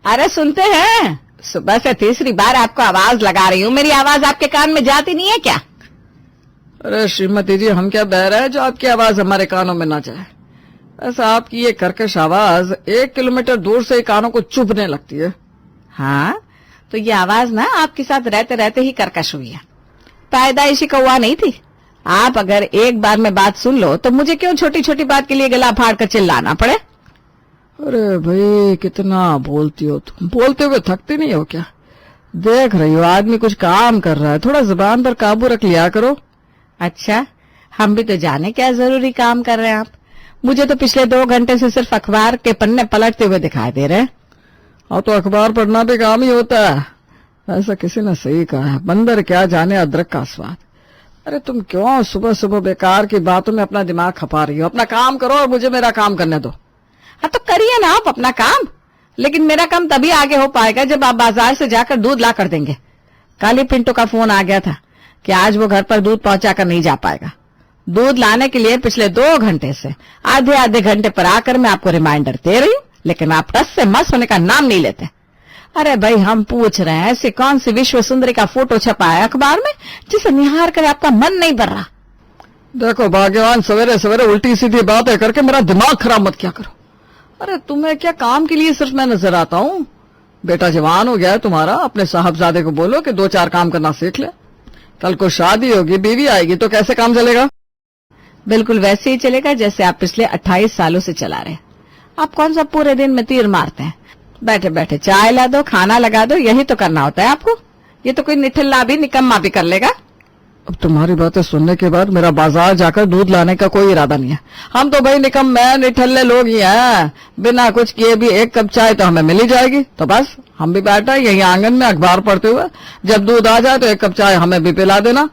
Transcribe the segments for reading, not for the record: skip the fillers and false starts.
अरे सुनते हैं, सुबह से तीसरी बार आपको आवाज लगा रही हूँ, मेरी आवाज आपके कान में जाती नहीं है क्या? अरे श्रीमती जी, हम क्या बह रहे हैं जो आपकी आवाज हमारे कानों में ना जाए। ऐसा आपकी ये कर्कश आवाज 1 किलोमीटर दूर से ही कानों को चुभने लगती है। हाँ, तो ये आवाज ना आपके साथ रहते रहते ही कर्कश हुई है, पैदाइशी कौवा नहीं थी। आप अगर एक बार में बात सुन लो तो मुझे क्यों छोटी छोटी बात के लिए गला फाड़ कर चिल्लाना पड़े? अरे भाई, कितना बोलती हो तुम, बोलते हुए थकती नहीं हो क्या? देख रही हो आदमी कुछ काम कर रहा है, थोड़ा जुबान पर काबू रख लिया करो। अच्छा, हम भी तो जाने क्या जरूरी काम कर रहे हैं आप। मुझे तो पिछले 2 घंटे से सिर्फ अखबार के पन्ने पलटते हुए दिखाई दे रहे हैं। हाँ, तो अखबार पढ़ना भी काम ही होता है। ऐसा किसी ने सही कहा है, बंदर क्या जाने अदरक का स्वाद। अरे तुम क्यों सुबह सुबह बेकार की बातों में अपना दिमाग खपा रही हो? अपना काम करो और मुझे मेरा काम करने दो। हाँ, तो करिए ना आप अपना काम, लेकिन मेरा काम तभी आगे हो पाएगा जब आप बाजार से जाकर दूध ला कर देंगे। कल ही पिंटू का फोन आ गया था कि आज वो घर पर दूध पहुंचा कर नहीं जा पाएगा। दूध लाने के लिए पिछले 2 घंटे से आधे आधे घंटे पर आकर मैं आपको रिमाइंडर दे रही हूँ, लेकिन आप टस से मस होने का नाम नहीं लेते। अरे भाई, हम पूछ रहे हैं ऐसी कौन सी विश्व सुंदरी का फोटो छपा है अखबार में जिसे निहार कर आपका मन नहीं भर रहा? देखो भाग्यवान, सवेरे सवेरे उल्टी सीधी बातें करके मेरा दिमाग खराब मत क्या करो। अरे तुम्हें क्या काम के लिए सिर्फ मैं नजर आता हूँ? बेटा जवान हो गया है तुम्हारा, अपने साहबजादे को बोलो कि 2-4 काम करना सीख ले। कल को शादी होगी, बीवी आएगी तो कैसे काम चलेगा? बिल्कुल वैसे ही चलेगा जैसे आप पिछले 28 सालों से चला रहे। आप कौन सा पूरे दिन में तीर मारते हैं? बैठे बैठे चाय ला दो, खाना लगा दो, यही तो करना होता है आपको। ये तो कोई निठल्ला भी निकम्मा भी कर लेगा। अब तुम्हारी बातें सुनने के बाद मेरा बाजार जाकर दूध लाने का कोई इरादा नहीं है। हम तो भाई निकम्मे निठल्ले लोग ही हैं। बिना कुछ किए भी 1 कप चाय तो हमें मिल ही जाएगी, तो बस हम भी बैठा यही आंगन में अखबार पढ़ते हुए। जब दूध आ जाए तो 1 कप चाय हमें भी पिला देना।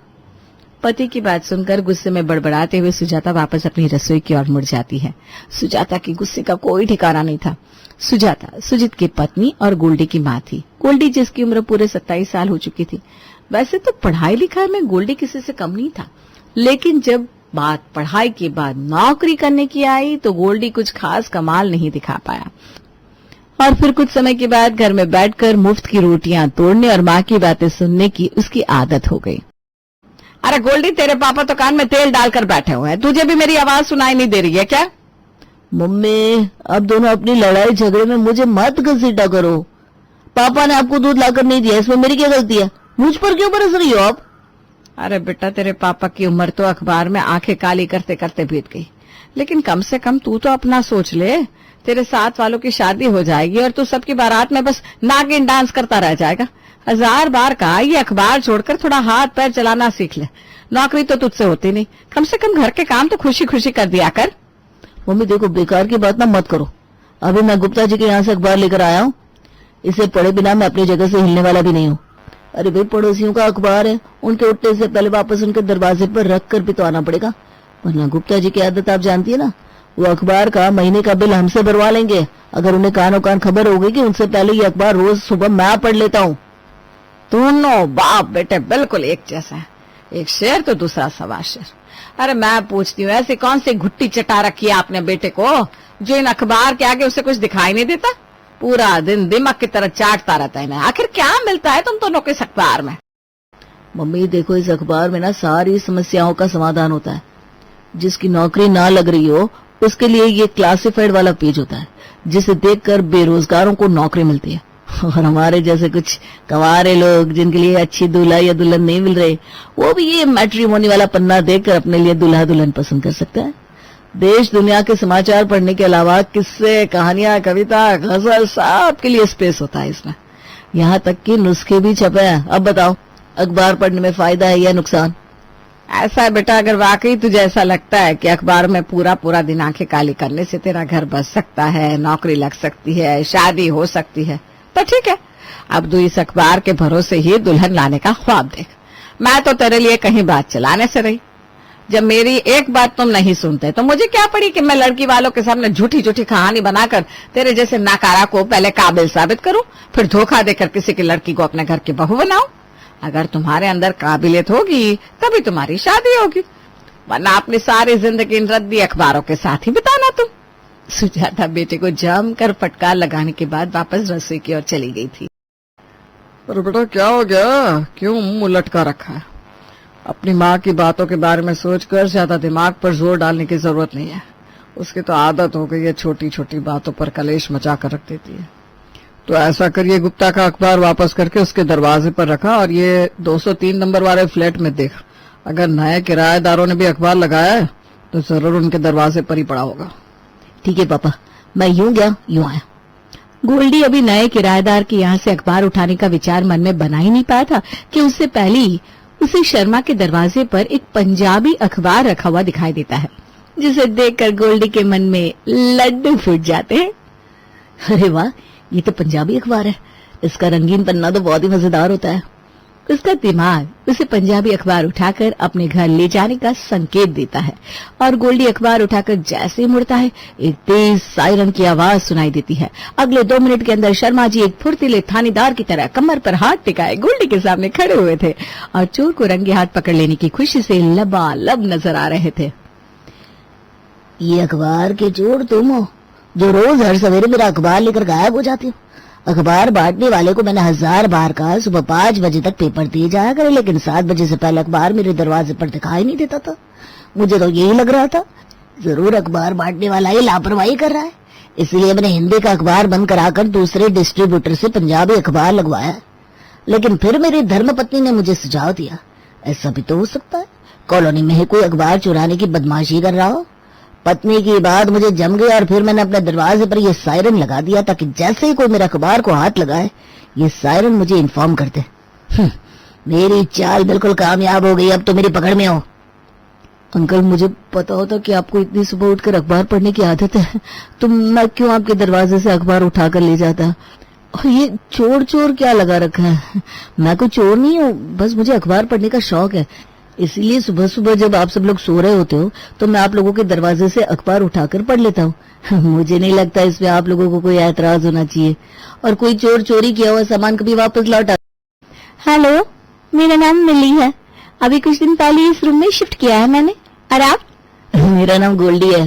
पति की बात सुनकर गुस्से में बड़बड़ाते हुए सुजाता वापस अपनी रसोई की ओर मुड़ जाती है। सुजाता के गुस्से का कोई ठिकाना नहीं था। सुजाता सुजीत की पत्नी और गोल्डी की माँ थी। गोल्डी जिसकी उम्र पूरे 27 साल हो चुकी थी। वैसे तो पढ़ाई लिखाई में गोल्डी किसी से कम नहीं था, लेकिन जब बात पढ़ाई के बाद नौकरी करने की आई तो गोल्डी कुछ खास कमाल नहीं दिखा पाया। और फिर कुछ समय के बाद घर में बैठकर मुफ्त की रोटियां तोड़ने और माँ की बातें सुनने की उसकी आदत हो गई। अरे गोल्डी, तेरे पापा तो कान में तेल डालकर बैठे हुए हैं, तुझे भी मेरी आवाज सुनाई नहीं दे रही है क्या? मम्मी, अब दोनों अपनी लड़ाई झगड़े में मुझे मत घसीटा करो। पापा ने आपको दूध लाकर नहीं दिया, इसमें मेरी क्या गलती है? मुझ पर क्यों बरस रही हो आप? अरे बेटा, तेरे पापा की उम्र तो अखबार में आंखें काली करते करते बीत गई, लेकिन कम से कम तू तो अपना सोच ले। तेरे साथ वालों की शादी हो जाएगी और तू सबकी बारात में बस नागिन डांस करता रह जाएगा। 1000 बार कहा ये अखबार छोड़कर थोड़ा हाथ पैर चलाना सीख ले। नौकरी तो तुझसे होती नहीं, कम से कम घर के काम तो खुशी खुशी कर दिया कर। मम्मी देखो, बेकार की बात ना मत करो। अभी मैं गुप्ता जी के यहाँ से अखबार लेकर आया हूँ। इसे पढ़े बिना मैं अपनी जगह से हिलने वाला भी नहीं हूँ। अरे भाई, पड़ोसियों का अखबार है, उनके उठने से पहले वापस उनके दरवाजे पर रख कर भी तो आना पड़ेगा, वरना गुप्ता जी की आदत आप जानती है ना। वो अखबार का महीने का बिल हमसे भरवा लेंगे अगर उन्हें कानों कान खबर होगी कि उनसे पहले ये अखबार रोज सुबह मैं पढ़ लेता हूँ। दोनों बाप बेटे बिल्कुल एक जैसा है, एक शेर तो दूसरा सवा शेर। अरे मैं पूछती हूँ, ऐसी कौन सी घुट्टी चटा रखी है आपने बेटे को जो इन अखबार के आगे उसे कुछ दिखाई नहीं देता? पूरा दिन दिमाग की तरह चाटता रहता है ना। आखिर क्या मिलता है तुम दोनों के इस अखबार में? मम्मी देखो, इस अखबार में ना सारी समस्याओं का समाधान होता है। जिसकी नौकरी ना लग रही हो उसके लिए ये क्लासिफाइड वाला पेज होता है, जिसे देखकर बेरोजगारों को नौकरी मिलती है। और हमारे जैसे कुछ कंवारे लोग जिनके लिए अच्छी दूल्हा या दुल्हन नहीं मिल रहे, वो भी ये मैट्रिमोनी वाला पन्ना देखकर अपने लिए दूल्हा दुल्हन पसंद कर सकता है। देश दुनिया के समाचार पढ़ने के अलावा किस्से, कहानियां, कविता, गजल सब के लिए स्पेस होता है इसमें। यहाँ तक कि नुस्खे भी छपे हैं। अब बताओ, अखबार पढ़ने में फायदा है या नुकसान? ऐसा है बेटा, अगर वाकई तुझे ऐसा लगता है कि अखबार में पूरा पूरा दिन आंखें काली करने से तेरा घर बच सकता है, नौकरी लग सकती है, शादी हो सकती है, तो ठीक है, अब तू इस अखबार के भरोसे ही दुल्हन लाने का ख्वाब देख। मैं तो तेरे लिए कहीं बात चलाने से रही। जब मेरी एक बात तुम नहीं सुनते तो मुझे क्या पड़ी कि मैं लड़की वालों के सामने झूठी झूठी कहानी बनाकर तेरे जैसे नाकारा को पहले काबिल साबित करूं, फिर धोखा देकर किसी की लड़की को अपने घर की बहू बनाऊं। अगर तुम्हारे अंदर काबिलियत होगी तभी तुम्हारी शादी होगी, वरना अपनी सारी जिंदगी इन रद्दी अखबारों के साथ ही बिताना तुम। सुजाता बेटे को जमकर फटकार लगाने के बाद वापस रसोई की ओर चली गई थी। अरे बेटा क्या हो गया, क्यों मुंह लटका रखा है? अपनी माँ की बातों के बारे में सोचकर ज्यादा दिमाग पर जोर डालने की जरूरत नहीं है। उसकी तो आदत हो गई है छोटी छोटी बातों पर कलेश मचा कर रख देती है। तो ऐसा करिए, गुप्ता का अखबार वापस करके उसके दरवाजे पर रखा और ये 203 नंबर वाले फ्लैट में देख, अगर नए किराएदारों ने भी अखबार लगाया है तो जरूर उनके दरवाजे पर ही पड़ा होगा। ठीक है पापा, मैं यूं गया यूं आया। गोल्डी अभी नए किराएदार के यहाँ से अखबार उठाने का विचार मन में बना ही नहीं पाया था कि उससे पहले ही उसे शर्मा के दरवाजे पर एक पंजाबी अखबार रखा हुआ दिखाई देता है, जिसे देखकर गोल्डी के मन में लड्डू फूट जाते हैं। अरे वाह, ये तो पंजाबी अखबार है। इसका रंगीन पन्ना तो बहुत ही मजेदार होता है। उसका दिमाग उसे पंजाबी अखबार उठाकर अपने घर ले जाने का संकेत देता है और गोल्डी अखबार उठाकर जैसे ही मुड़ता है, एक तेज सायरन की आवाज सुनाई देती है। अगले 2 मिनट के अंदर शर्मा जी एक फुर्तीले थानेदार की तरह कमर पर हाथ टिकाए गोल्डी के सामने खड़े हुए थे और चोर को रंगे हाथ पकड़ लेने की खुशी से लबालब नजर आ रहे थे। ये अखबार के चोर तुम हो जो रोज हर सवेरे मेरा अखबार लेकर गायब हो जाती हो। अखबार बांटने वाले को मैंने 1000 बार कहा सुबह 5 बजे तक पेपर दिए जाया करे, लेकिन 7 बजे से पहले अखबार मेरे दरवाजे पर दिखाई नहीं देता था। मुझे तो यही लग रहा था जरूर अखबार बांटने वाला ये लापरवाही कर रहा है, इसलिए मैंने हिंदी का अखबार बंद कराकर दूसरे डिस्ट्रीब्यूटर से पंजाबी अखबार लगवाया। लेकिन फिर मेरी धर्मपत्नी ने मुझे सुझाव दिया, ऐसा भी तो हो सकता है कॉलोनी में ही कोई अखबार चुराने की बदमाशी कर रहा हो। पत्नी की बात मुझे जम गई और फिर मैंने अपने दरवाजे पर यह सायरन लगा दिया ताकि जैसे ही कोई मेरे अखबार को हाथ लगाए ये सायरन मुझे इन्फॉर्म कर दे। मेरी चाल बिल्कुल कामयाब हो गई, अब तो मेरी पकड़ में हो। अंकल, मुझे पता होता कि आपको इतनी सुबह उठकर अखबार पढ़ने की आदत है तो मैं क्यों आपके दरवाजे से अखबार उठाकर ले जाता। और ये चोर चोर क्या लगा रखा है? मैं कोई चोर नहीं हूँ, बस मुझे अखबार पढ़ने का शौक है। इसलिए सुबह सुबह जब आप सब लोग सो रहे होते हो तो मैं आप लोगों के दरवाजे से अखबार उठाकर पढ़ लेता हूँ। मुझे नहीं लगता इसमें आप लोगों को कोई ऐतराज होना चाहिए। और कोई चोर चोरी किया हुआ सामान कभी वापस लौटा। हेलो, मेरा नाम मिली है। अभी कुछ दिन पहले इस रूम में शिफ्ट किया है मैंने। और आप? मेरा नाम गोल्डी है।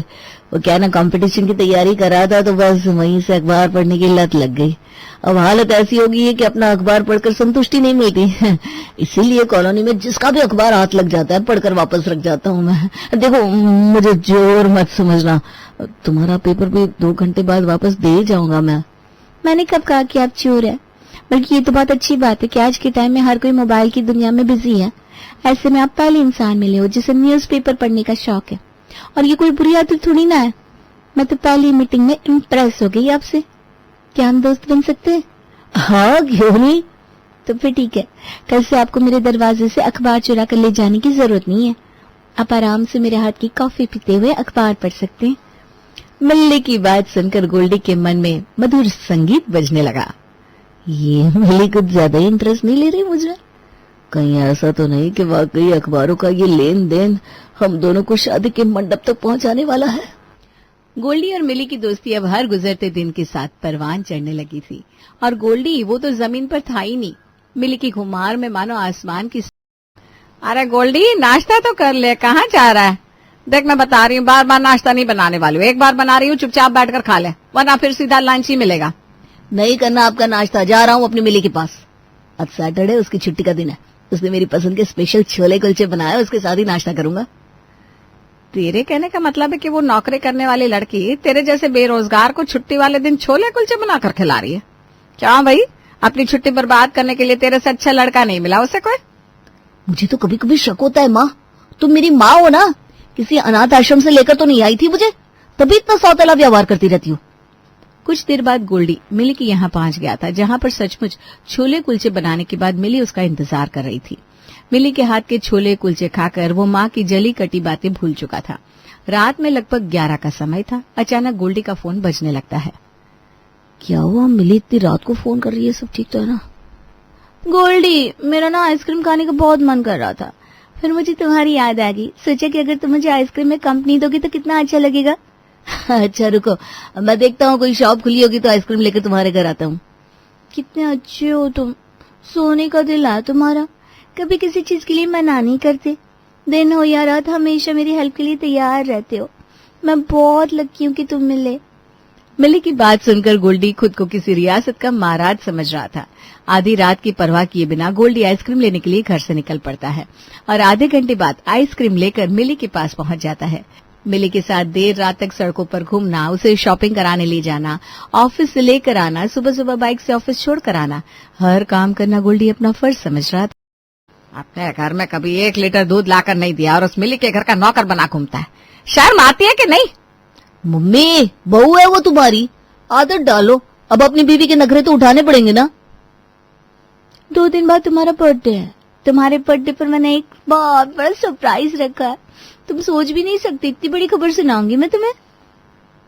वो क्या ना कंपटीशन की तैयारी कर रहा था तो बस वहीं से अखबार पढ़ने की लत लग गई। अब हालत ऐसी हो गई है कि अपना अखबार पढ़कर संतुष्टि नहीं मिलती। इसीलिए कॉलोनी में जिसका भी अखबार हाथ लग जाता है पढ़कर वापस रख जाता हूँ मैं। देखो, मुझे जोर मत समझना, तुम्हारा पेपर भी 2 घंटे बाद वापस दे जाऊंगा मैं। मैंने कब कहा कि आप चोर है? बल्कि ये तो बहुत अच्छी बात है कि आज के टाइम में हर कोई मोबाइल की दुनिया में बिजी है। ऐसे में आप पहले इंसान मिले हो जिसे न्यूज़पेपर पढ़ने का शौक है, और ये कोई बुरी आदत थोड़ी ना है। मैं तो पहली मीटिंग में इम्प्रेस हो गई आपसे। क्या हम दोस्त बन सकते हैं? हाँ, क्यों नहीं। तो फिर ठीक है, कल से आपको मेरे दरवाजे से अखबार चुरा कर ले जाने की जरूरत नहीं है। आप आराम से मेरे हाथ की कॉफी पीते हुए अखबार पढ़ सकते हैं। मिल्ली की बात सुनकर गोल्डी के मन में मधुर संगीत बजने लगा। ये मिल्ली कुछ ज्यादा ही इंटरेस्ट नहीं ले रही मुझे। कहीं ऐसा तो नहीं कि वाकई अखबारों का ये लेन देन हम दोनों को शादी के मंडप तक पहुंचाने वाला है। गोल्डी और मिली की दोस्ती अब हर गुजरते दिन के साथ परवान चढ़ने लगी थी, और गोल्डी वो तो जमीन पर था ही नहीं, मिली की खुमार में मानो आसमान की। अरे गोल्डी, नाश्ता तो कर ले, कहाँ जा रहा है? देख, मैं बता रही हूँ, बार बार नाश्ता नहीं बनाने वाली हूँ। एक बार बना रही हूँ, चुपचाप बैठकर खा ले, वरना फिर सीधा लंच ही मिलेगा। नहीं करना आपका नाश्ता, जा रहा हूँ अपनी मिली के पास। आज सैटरडे, उसकी छुट्टी का दिन है। उसने मेरी पसंद के स्पेशल छोले कुलचे बनाए, उसके साथ ही नाश्ता करूंगा। तेरे कहने का मतलब है कि वो नौकरी करने वाली लड़की तेरे जैसे बेरोजगार को छुट्टी वाले दिन छोले कुलचे बनाकर खिला रही है? क्या भाई, अपनी छुट्टी बर्बाद करने के लिए तेरे से अच्छा लड़का नहीं मिला उसे कोई? मुझे तो कभी कभी शक होता है माँ, तुम मेरी माँ हो ना, किसी अनाथ आश्रम से लेकर तो नहीं आई थी मुझे, तभी इतना सौतेला व्यवहार करती रहती हूँ। कुछ देर बाद गोल्डी मिली के यहाँ पहुंच गया था, जहाँ पर सचमुच छोले कुलचे बनाने के बाद मिली उसका इंतजार कर रही थी। मिली के हाथ के छोले कुलचे खाकर वो माँ की जली कटी बातें भूल चुका था। रात में लगभग 11 का समय था। अचानक गोल्डी का फोन बजने लगता है। क्या हुआ, मिली इतनी रात को फोन कर रही है? सब ठीक तो है ना? गोल्डी, मेरा ना आइसक्रीम खाने का बहुत मन कर रहा था, फिर मुझे तुम्हारी याद आ गई। सोचा कि अगर तुम मुझे आइसक्रीम में कंपनी दोगी तो कितना अच्छा लगेगा। अच्छा रुको, मैं देखता हूँ कोई शॉप खुली होगी तो आइसक्रीम लेकर तुम्हारे घर आता हूँ। कितने अच्छे हो तुम, सोने का दिल है तुम्हारा, कभी किसी चीज के लिए मना नहीं करते। दिन हो या रात हमेशा मेरी हेल्प के लिए तैयार रहते हो। मैं बहुत लकी हूँ कि तुम मिले। मिली की बात सुनकर गोल्डी खुद को किसी रियासत का महाराज समझ रहा था। आधी रात की परवाह किए बिना गोल्डी आइसक्रीम लेने के लिए घर से निकल पड़ता है और आधे घंटे बाद आइसक्रीम लेकर मिली के पास पहुंच जाता है। मिली के साथ देर रात तक सड़कों पर घूमना, उसे शॉपिंग कराने ले जाना, ऑफिस से लेकर आना, सुबह सुबह बाइक से ऑफिस छोड़कर आना, हर काम करना गोल्डी अपना फर्ज समझ रहा था। अपने घर में कभी 1 लीटर दूध लाकर नहीं दिया और उस मिली के घर का नौकर बना घूमता है। शर्म आती है कि नहीं? मम्मी, बहू है वो तुम्हारी, आदत डालो। अब अपनी बीवी के नखरे तो उठाने पड़ेंगे ना। 2 दिन बाद तुम्हारा बर्थडे है। तुम्हारे बर्थडे पर मैंने एक बहुत बड़ा सरप्राइज रखा है। तुम सोच भी नहीं सकती, इतनी बड़ी खबर सुनाऊंगी मैं तुम्हें।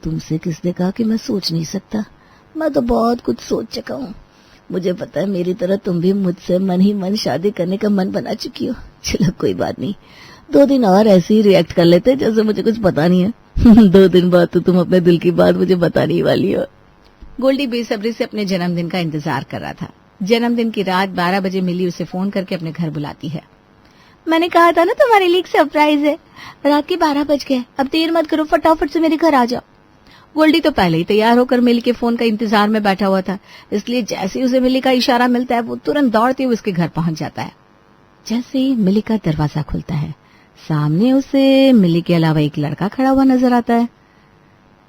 तुमसे किसने कहा कि मैं सोच नहीं सकता? मैं तो बहुत कुछ सोच चुका हूँ। मुझे पता है मेरी तरह तुम भी मुझसे मन ही मन शादी करने का मन बना चुकी हो। चलो कोई बात नहीं, 2 दिन और ऐसे ही रिएक्ट कर लेते जैसे मुझे कुछ पता नहीं है। 2 दिन बाद तो तुम अपने दिल की बात मुझे बताने ही वाली हो। गोल्डी बेसब्री से अपने जन्मदिन का इंतजार कर रहा था। जन्मदिन की रात 12 बजे मिली उसे फोन करके अपने घर बुलाती है। मैंने कहा था ना तुम्हारे लिए एक सरप्राइज है। रात के 12 बज गए, अब देर मत करो, फटाफट से मेरे घर आ जाओ। गोल्डी तो पहले ही तैयार होकर मिली के फोन का इंतजार में बैठा हुआ था, इसलिए जैसे ही उसे मिली का इशारा मिलता है वो तुरंत दौड़ते हुए उसके घर पहुंच जाता है। जैसे ही मिली का दरवाजा खुलता है, सामने उसे मिली के अलावा एक लड़का खड़ा हुआ नजर आता है।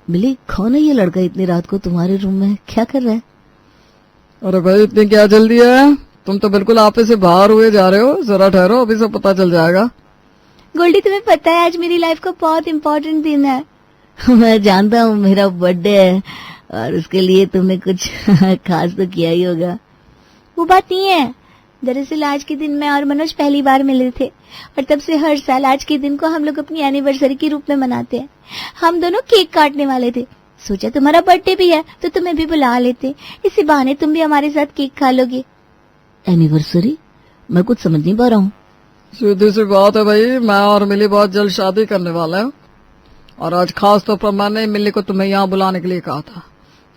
मिली, कौन है ये लड़का इतनी रात को तुम्हारे रूम में, क्या कर रहा है? अरे भाई, इतनी क्या जल्दी है? तुम तो बिल्कुल आपे से बाहर हुए जा रहे हो। जरा ठहरो, अभी सब पता चल जाएगा। गोल्डी, तुम्हें पता है आज मेरी लाइफ का बहुत इम्पोर्टेंट दिन है। मैं जानता हूँ, मेरा बर्थडे है और उसके लिए तुमने कुछ खास तो किया ही होगा। वो बात नहीं है। दरअसल आज के दिन मैं और मनोज पहली बार मिले थे और तब से हर साल आज के दिन को हम लोग अपनी एनिवर्सरी के रूप में मनाते हैं। हम दोनों केक काटने वाले थे, सोचा तुम्हारा बर्थडे भी है तो तुम्हें भी बुला लेते, इसी बहाने तुम भी हमारे साथ केक खा लोगे। एनिवर्सरी? मैं कुछ समझ नहीं पा रहा हूँ। सीधी सी बात है भाई, मैं और मिली बहुत जल्द शादी करने वाले हैं और आज खास तौर पर मैंने मिली को तुम्हें यहाँ बुलाने के लिए कहा था,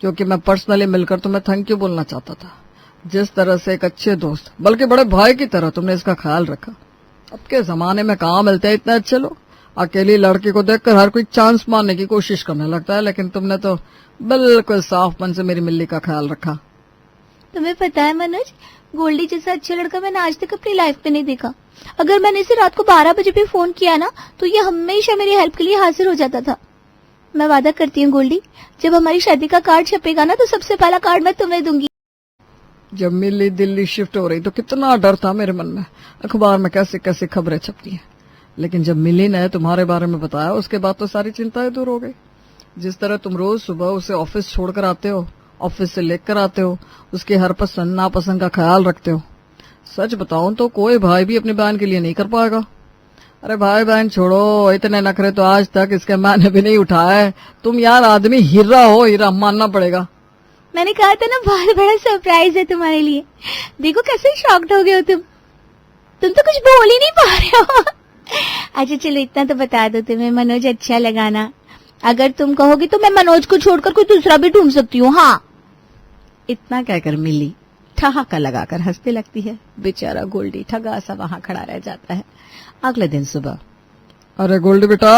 क्योंकि मैं पर्सनली मिलकर तुम्हें थैंक यू बोलना चाहता था। जिस तरह से एक अच्छे दोस्त, बल्कि बड़े भाई की तरह तुमने इसका ख्याल रखा। अब के जमाने में कहाँ मिलते हैं इतने अच्छे लोग। अकेली लड़की को देखकर हर कोई चांस मारने की कोशिश करने लगता है, लेकिन तुमने तो बिल्कुल साफ मन से मेरी मिली का ख्याल रखा। तुम्हें पता है मनोज, गोल्डी जैसा अच्छा लड़का मैंने आज तक अपनी लाइफ में नहीं देखा। अगर मैंने इसे रात को 12 बजे भी फोन किया ना तो ये हमेशा मेरी हेल्प के लिए हाजिर हो जाता था। मैं वादा करती हूँ गोल्डी, जब हमारी शादी का कार्ड छपेगा ना तो सबसे पहला कार्ड मैं तुम्हें दूंगी। जब मिली दिल्ली शिफ्ट हो रही तो कितना डर था मेरे मन में, अखबार में कैसे कैसे खबरें छपती हैं। लेकिन जब मिली ने तुम्हारे बारे में बताया उसके बाद तो सारी चिंताएं दूर हो गई। जिस तरह तुम रोज सुबह उसे ऑफिस छोड़कर आते हो, ऑफिस से लेकर आते हो, उसके हर पसंद नापसंद का ख्याल रखते हो, सच बताऊं तो कोई भाई भी अपनी बहन के लिए नहीं कर पाएगा। अरे भाई बहन छोड़ो, इतने नखरे तो आज तक इसके मैंने भी नहीं उठाए। तुम यार आदमी हीरा हो, हीरा मानना पड़ेगा। मैंने कहा था ना बहुत बड़ा सरप्राइज है तुम्हारे लिए। देखो कैसे शॉक्ड हो गए हो तुम तो कुछ बोल ही नहीं पा रहे हो। अच्छा चलो इतना तो बता दो, तुम्हें मनोज अच्छा लगाना। अगर तुम कहोगे तो मैं मनोज को छोड़कर कोई दूसरा भी ढूंढ सकती हूँ। हाँ, इतना कहकर मिली ठहाका लगाकर हंसने लगती है। बेचारा गोल्डी ठगा सा वहां खड़ा रह जाता है। अगले दिन सुबह, अरे गोल्डी बेटा,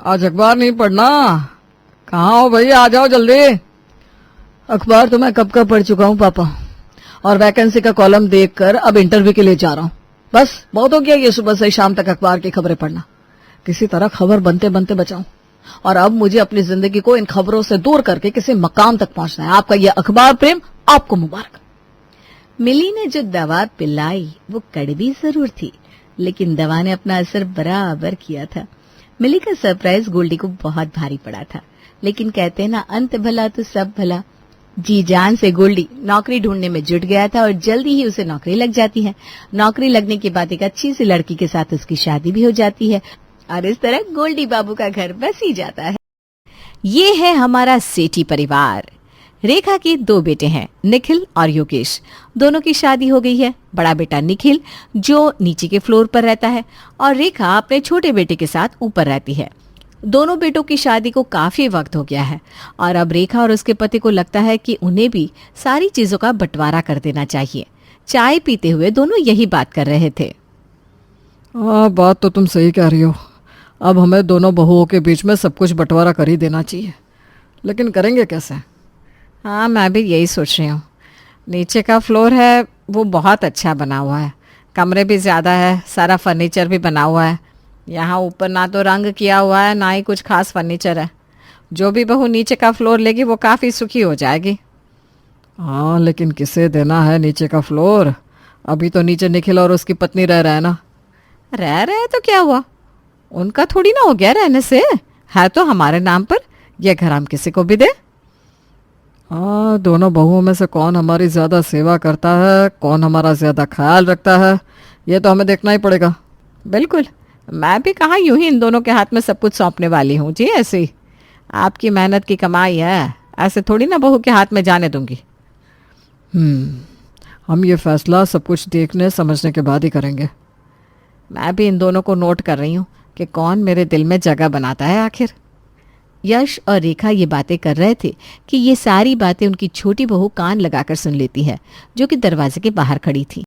आज अखबार नहीं पढ़ना? कहाँ हो भाई, आ जाओ जल्दी। अखबार तो मैं कब का पढ़ चुका हूँ पापा, और वैकेंसी का कॉलम देखकर अब इंटरव्यू के लिए जा रहा हूँ। बस बहुत हो गया ये सुबह से शाम तक अखबार की खबरें पढ़ना। किसी तरह खबर बनते बनते बचाऊं, और अब मुझे अपनी जिंदगी को इन खबरों से दूर करके किसी मकाम तक पहुंचना है। आपका यह अखबार प्रेम आपको मुबारक। मिली ने जो दवा पिलाई वो कड़वी जरूर थी, लेकिन दवा ने अपना असर बराबर किया था। मिली का सरप्राइज गोल्डी को बहुत भारी पड़ा था, लेकिन कहते हैं ना, अंत भला तो सब भला। जी जान से गोल्डी नौकरी ढूंढने में जुट गया था और जल्दी ही उसे नौकरी लग जाती है। नौकरी लगने के बाद एक अच्छी सी लड़की के साथ उसकी शादी भी हो जाती है और इस तरह गोल्डी बाबू का घर बस ही जाता है। ये है हमारा सेठी परिवार। रेखा के 2 बेटे हैं, निखिल और योगेश। दोनों की शादी हो गई है। बड़ा बेटा निखिल जो नीचे के फ्लोर पर रहता है और रेखा अपने छोटे बेटे के साथ ऊपर रहती है। दोनों बेटों की शादी को काफी वक्त हो गया है और अब रेखा और उसके पति को लगता है कि उन्हें भी सारी चीजों का बंटवारा कर देना चाहिए। चाय पीते हुए दोनों यही बात कर रहे थे। बात तो तुम सही कह रही हो। अब हमें दोनों बहुओं के बीच में सब कुछ बंटवारा कर ही देना चाहिए। लेकिन करेंगे कैसे? हाँ, मैं भी यही सोच रही हूँ। नीचे का फ्लोर है वो बहुत अच्छा बना हुआ है, कमरे भी ज़्यादा है, सारा फर्नीचर भी बना हुआ है। यहाँ ऊपर ना तो रंग किया हुआ है, ना ही कुछ खास फर्नीचर है। जो भी बहू नीचे का फ्लोर लेगी वो काफ़ी सुखी हो जाएगी। हाँ, लेकिन किसे देना है नीचे का फ्लोर? अभी तो नीचे निखिल और उसकी पत्नी रह रहे हैं ना। रह रहे तो क्या हुआ, उनका थोड़ी ना हो गया रहने से, है तो हमारे नाम पर। ये घर हम किसी को भी दे। हाँ, दोनों बहुओं में से कौन हमारी ज़्यादा सेवा करता है, कौन हमारा ज़्यादा ख्याल रखता है, ये तो हमें देखना ही पड़ेगा। बिल्कुल, मैं भी कहाँ यूं ही इन दोनों के हाथ में सब कुछ सौंपने वाली हूँ जी। ऐसे ही आपकी मेहनत की कमाई है, ऐसे थोड़ी ना बहू के हाथ में जाने दूंगी। हम ये फैसला सब कुछ देखने समझने के बाद ही करेंगे। मैं भी इन दोनों को नोट कर रही हूँ कि कौन मेरे दिल में जगह बनाता है आखिर। यश और रेखा ये बातें कर रहे थे कि ये सारी बातें उनकी छोटी बहू कान लगाकर सुन लेती है, जो कि दरवाजे के बाहर खड़ी थी।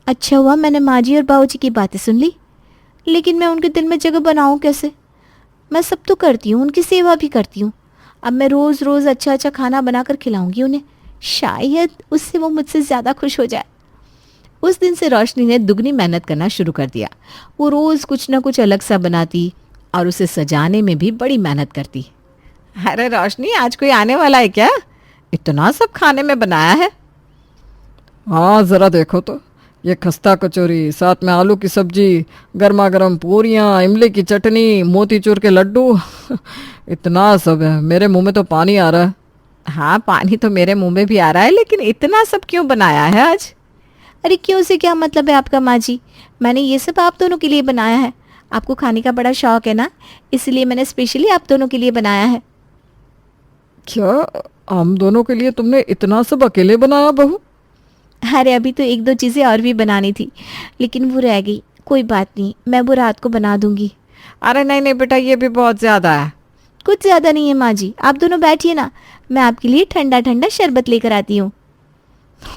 अच्छा हुआ मैंने माँ जी और बाबू जी की बातें सुन ली, लेकिन मैं उनके दिल में जगह बनाऊं कैसे? मैं सब तो करती हूँ, उनकी सेवा भी करती हूँ। अब मैं रोज़ रोज़ अच्छा अच्छा खाना बनाकर खिलाऊंगी उन्हें, शायद उससे वो मुझसे ज़्यादा खुश हो जाए। उस दिन से रोशनी ने दुगनी मेहनत करना शुरू कर दिया। वो रोज़ कुछ ना कुछ अलग सा बनाती और उसे सजाने में भी बड़ी मेहनत करती। अरे रोशनी, आज कोई आने वाला है क्या? इतना सब खाने में बनाया है। हाँ, ज़रा देखो तो, ये खस्ता कचौरी, साथ में आलू की सब्जी, गर्मा गर्म पूरियाँ, इमली की चटनी, मोतीचूर के लड्डू इतना सब है, मेरे मुंह में तो पानी आ रहा है। हाँ, पानी तो मेरे मुंह में भी आ रहा है, लेकिन इतना सब क्यों बनाया है आज? अरे क्यों से क्या मतलब है आपका माँ जी? मैंने ये सब आप दोनों के लिए बनाया है। आपको खाने का बड़ा शौक है ना, इसलिए मैंने स्पेशली आप दोनों के लिए बनाया है। क्या हम दोनों के लिए तुमने इतना सब अकेले बनाया बहू? अरे अभी तो एक दो चीज़ें और भी बनानी थी, लेकिन वो रह गई। कोई बात नहीं, मैं वो रात को बना दूंगी। अरे नहीं नहीं बेटा, ये भी बहुत ज़्यादा है। कुछ ज़्यादा नहीं है माँ जी, आप दोनों बैठिए ना, मैं आपके लिए ठंडा ठंडा शरबत लेकर आती हूँ।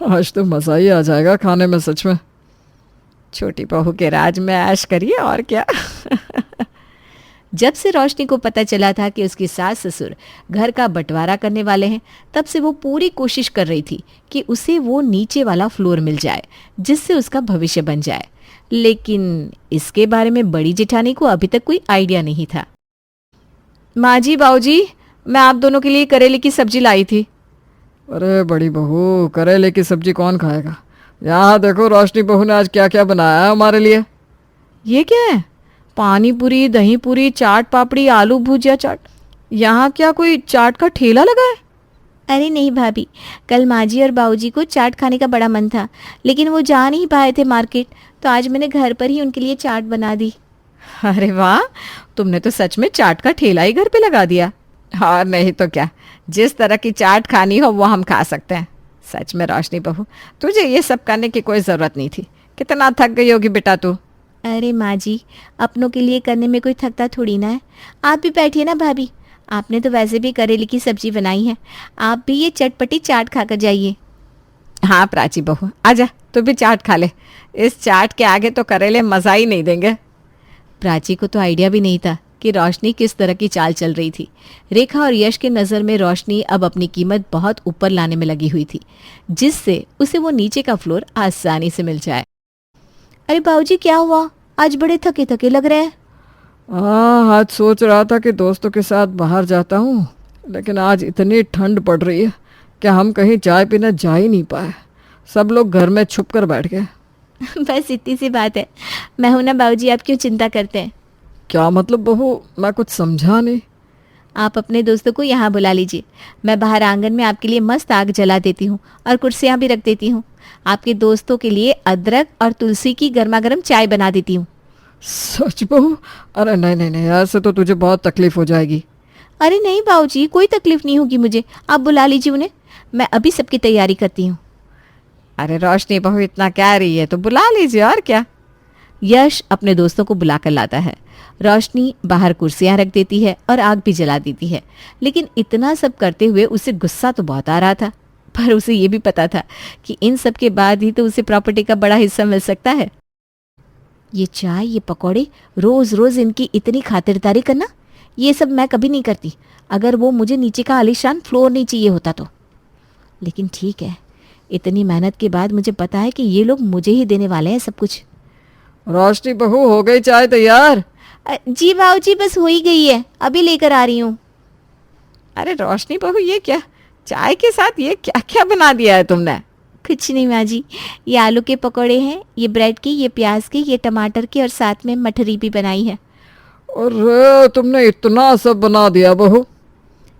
आज तो मज़ा ही आ जाएगा खाने में, सच में। छोटी बहू के राज में ऐश करिए, और क्या। जब से रोशनी को पता चला था कि उसकी सास ससुर घर का बंटवारा करने वाले हैं, तब से वो पूरी कोशिश कर रही थी कि उसे वो नीचे वाला फ्लोर मिल जाए, जिससे उसका भविष्य बन जाए। लेकिन इसके बारे में बड़ी जेठानी को अभी तक कोई आइडिया नहीं था। माँ जी, बाबूजी, मैं आप दोनों के लिए करेले की सब्जी लाई थी। अरे बड़ी बहू, करेले की सब्जी कौन खाएगा? यहाँ देखो, रोशनी बहू ने आज क्या क्या बनाया है हमारे लिए। ये क्या है? पानी पूरी, दही पूरी, चाट पापड़ी, आलू भुजिया चाट। यहाँ क्या कोई चाट का ठेला लगा है? अरे नहीं भाभी, कल माँ जी और बाबूजी को चाट खाने का बड़ा मन था, लेकिन वो जा नहीं पाए थे मार्केट, तो आज मैंने घर पर ही उनके लिए चाट बना दी। अरे वाह, तुमने तो सच में चाट का ठेला ही घर पे लगा दिया। और नहीं तो क्या, जिस तरह की चाट खानी हो वो हम खा सकते हैं। सच में रोशनी बहू, तुझे ये सब करने की कोई ज़रूरत नहीं थी। कितना थक गई होगी बेटा तू। अरे माँ जी, अपनों के लिए करने में कोई थकता थोड़ी ना है। आप भी बैठिए ना भाभी, आपने तो वैसे भी करेले की सब्जी बनाई है, आप भी ये चटपटी चाट खाकर जाइए। हाँ प्राची बहू, आजा, तू भी चाट खा ले। इस चाट के आगे तो करेले मज़ा ही नहीं देंगे। प्राची को तो आइडिया भी नहीं था कि रोशनी किस तरह की चाल चल रही थी। रेखा और यश के नज़र में रोशनी अब अपनी कीमत बहुत ऊपर लाने में लगी हुई थी, जिससे उसे वो नीचे का फ्लोर आसानी से मिल जाए। अरे बाबूजी, क्या हुआ? आज बड़े थके थके लग रहे हैं। हाँ, आज सोच रहा था कि दोस्तों के साथ बाहर जाता हूँ, लेकिन आज इतनी ठंड पड़ रही है कि हम कहीं चाय पीने जा ही नहीं पाए। सब लोग घर में छुप कर बैठ गए। बस इतनी सी बात है। मैं हूं ना बाबूजी, आप क्यों चिंता करते हैं? क्या मतलब बहू? मैं कुछ समझा नहीं। आप अपने दोस्तों को यहाँ बुला लीजिए, मैं बाहर आंगन में आपके लिए मस्त आग जला देती हूँ और कुर्सियाँ भी रख देती हूँ। आपके दोस्तों के लिए अदरक और तुलसी की गर्मा गर्म चाय बना देती हूँ। सच बहू? अरे नहीं नहीं नहीं, ऐसे तो तुझे बहुत तकलीफ हो जाएगी। अरे नहीं बाबूजी, कोई तकलीफ नहीं होगी मुझे, आप बुला लीजिए उन्हें, मैं अभी सबकी तैयारी करती हूँ। अरे रोशनी बहू इतना कह रही है तो बुला लीजिए, और क्या। यश अपने दोस्तों को बुलाकर लाता है। रोशनी बाहर कुर्सियां रख देती है और आग भी जला देती है, लेकिन इतना सब करते हुए उसे गुस्सा तो बहुत आ रहा था, पर उसे ये भी पता था कि इन सब के बाद ही तो उसे प्रॉपर्टी का बड़ा हिस्सा मिल सकता है। ये चाय, ये पकौड़े, रोज रोज इनकी इतनी खातिरदारी करना, ये सब मैं कभी नहीं करती, अगर वो मुझे नीचे का आलीशान फ्लोर नहीं चाहिए होता तो। लेकिन ठीक है, इतनी मेहनत के बाद मुझे पता है कि ये लोग मुझे ही देने वाले हैं सब कुछ। रोशनी बहू, हो गई चाय तैयार? जी बाबूजी, बस हो ही गई है, अभी लेकर आ रही हूँ। अरे रोशनी बहू, ये क्या चाय के साथ ये क्या क्या बना दिया है तुमने? कुछ नहीं माँ जी, ये आलू के पकौड़े हैं, ये ब्रेड के, ये प्याज के, ये टमाटर के, और साथ में मठरी भी बनाई है। अरे तुमने इतना सब बना दिया बहू।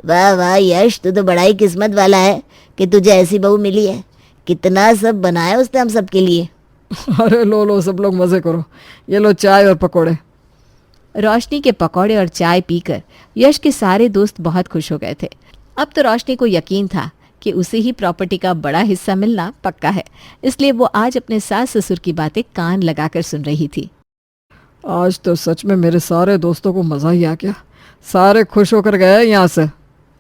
वाह वाह यश, तू तो बड़ा ही किस्मत वाला है कि तुझे ऐसी बहू मिली है। कितना सब बनाया उसने हम सबके लिए। अरे लो लो, सब लोग मजे करो, ये लो चाय और पकौड़े। रोशनी के पकौड़े और चाय पीकर यश के सारे दोस्त बहुत खुश हो गए थे। अब तो रोशनी को यकीन था कि उसे ही प्रॉपर्टी का बड़ा हिस्सा मिलना पक्का है, इसलिए वो आज अपने सास ससुर की बातें कान लगाकर सुन रही थी। आज तो सच में मेरे सारे दोस्तों को मजा ही आ गया, सारे खुश होकर गए यहाँ से।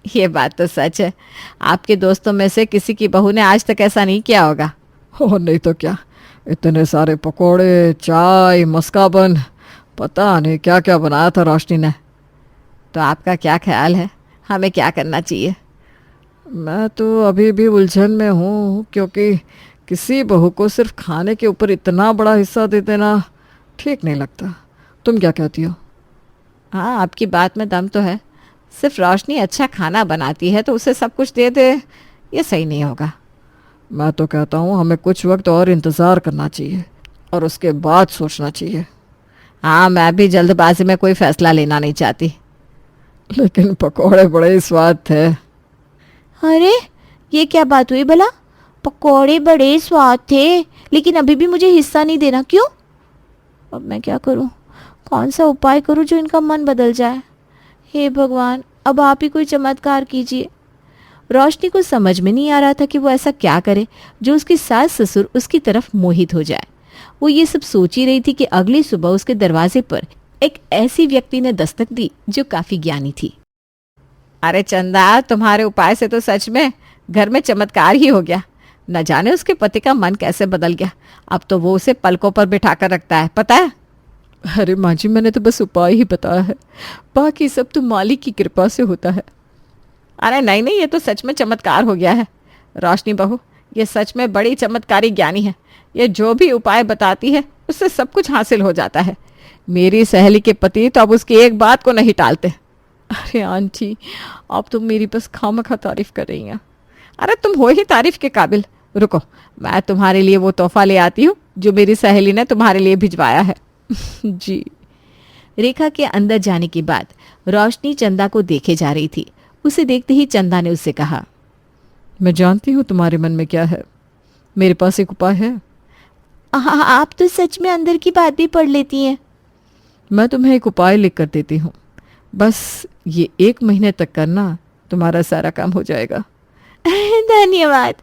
ये बात तो सच है, आपके दोस्तों में से किसी की बहू ने आज तक ऐसा नहीं किया होगा। और नहीं तो क्या, इतने सारे पकोड़े, चाय, मस्काबन, पता नहीं क्या क्या बनाया था रोशनी ने। तो आपका क्या ख्याल है, हमें क्या करना चाहिए? मैं तो अभी भी उलझन में हूँ, क्योंकि किसी बहू को सिर्फ खाने के ऊपर इतना बड़ा हिस्सा दे देना ठीक नहीं लगता। तुम क्या कहती हो? हाँ, आपकी बात में दम तो है। सिर्फ रोशनी अच्छा खाना बनाती है तो उसे सब कुछ दे दे, ये सही नहीं होगा। मैं तो कहता हूँ हमें कुछ वक्त और इंतज़ार करना चाहिए और उसके बाद सोचना चाहिए। हाँ, मैं भी जल्दबाजी में कोई फैसला लेना नहीं चाहती। लेकिन पकोड़े बड़े ही स्वाद थे। अरे ये क्या बात हुई भला? पकोड़े बड़े स्वाद थे, लेकिन अभी भी मुझे हिस्सा नहीं देना, क्यों? अब मैं क्या करूं? कौन सा उपाय करूं जो इनका मन बदल जाए? हे भगवान, अब आप ही कोई चमत्कार कीजिए। रोशनी को समझ में नहीं आ रहा था कि वो ऐसा क्या करे जो उसकी सास ससुर उसकी तरफ मोहित हो जाए। वो ये सब सोच ही रही थी कि अगली सुबह उसके दरवाजे पर एक ऐसी व्यक्ति ने दस्तक दी जो काफी ज्ञानी थी। अरे चंदा, तुम्हारे उपाय से तो सच में घर में चमत्कार ही हो गया। न जाने उसके पति का मन कैसे बदल गया, अब तो वो उसे पलकों पर बिठाकर रखता है, पता है? अरे माँ जी, मैंने तो बस उपाय ही बताया है, बाकी सब तो मालिक की कृपा से होता है। अरे नहीं नहीं, ये तो सच में चमत्कार हो गया है। रोशनी बहू, ये सच में बड़ी चमत्कारी ज्ञानी है। ये जो भी उपाय बताती है उससे सब कुछ हासिल हो जाता है। मेरी सहेली के पति तो अब उसकी एक बात को नहीं टालते। अरे आंटी, आप तो मेरी बस खामखा तारीफ कर रही हैं। अरे तुम हो ही तारीफ के काबिल। रुको, मैं तुम्हारे लिए वो तोहफा ले आती हूँ जो मेरी सहेली ने तुम्हारे लिए भिजवाया है। जी। रेखा के अंदर जाने के बाद रोशनी चंदा को देखे जा रही थी। उसे देखते ही चंदा ने उससे कहा, मैं जानती हूँ तुम्हारे मन में क्या है, मेरे पास एक उपाय है। आप तो सच में अंदर की बात भी पढ़ लेती हैं। मैं तुम्हें एक उपाय लिख कर देती हूँ, बस ये 1 महीने तक करना, तुम्हारा सारा काम हो जाएगा। धन्यवाद।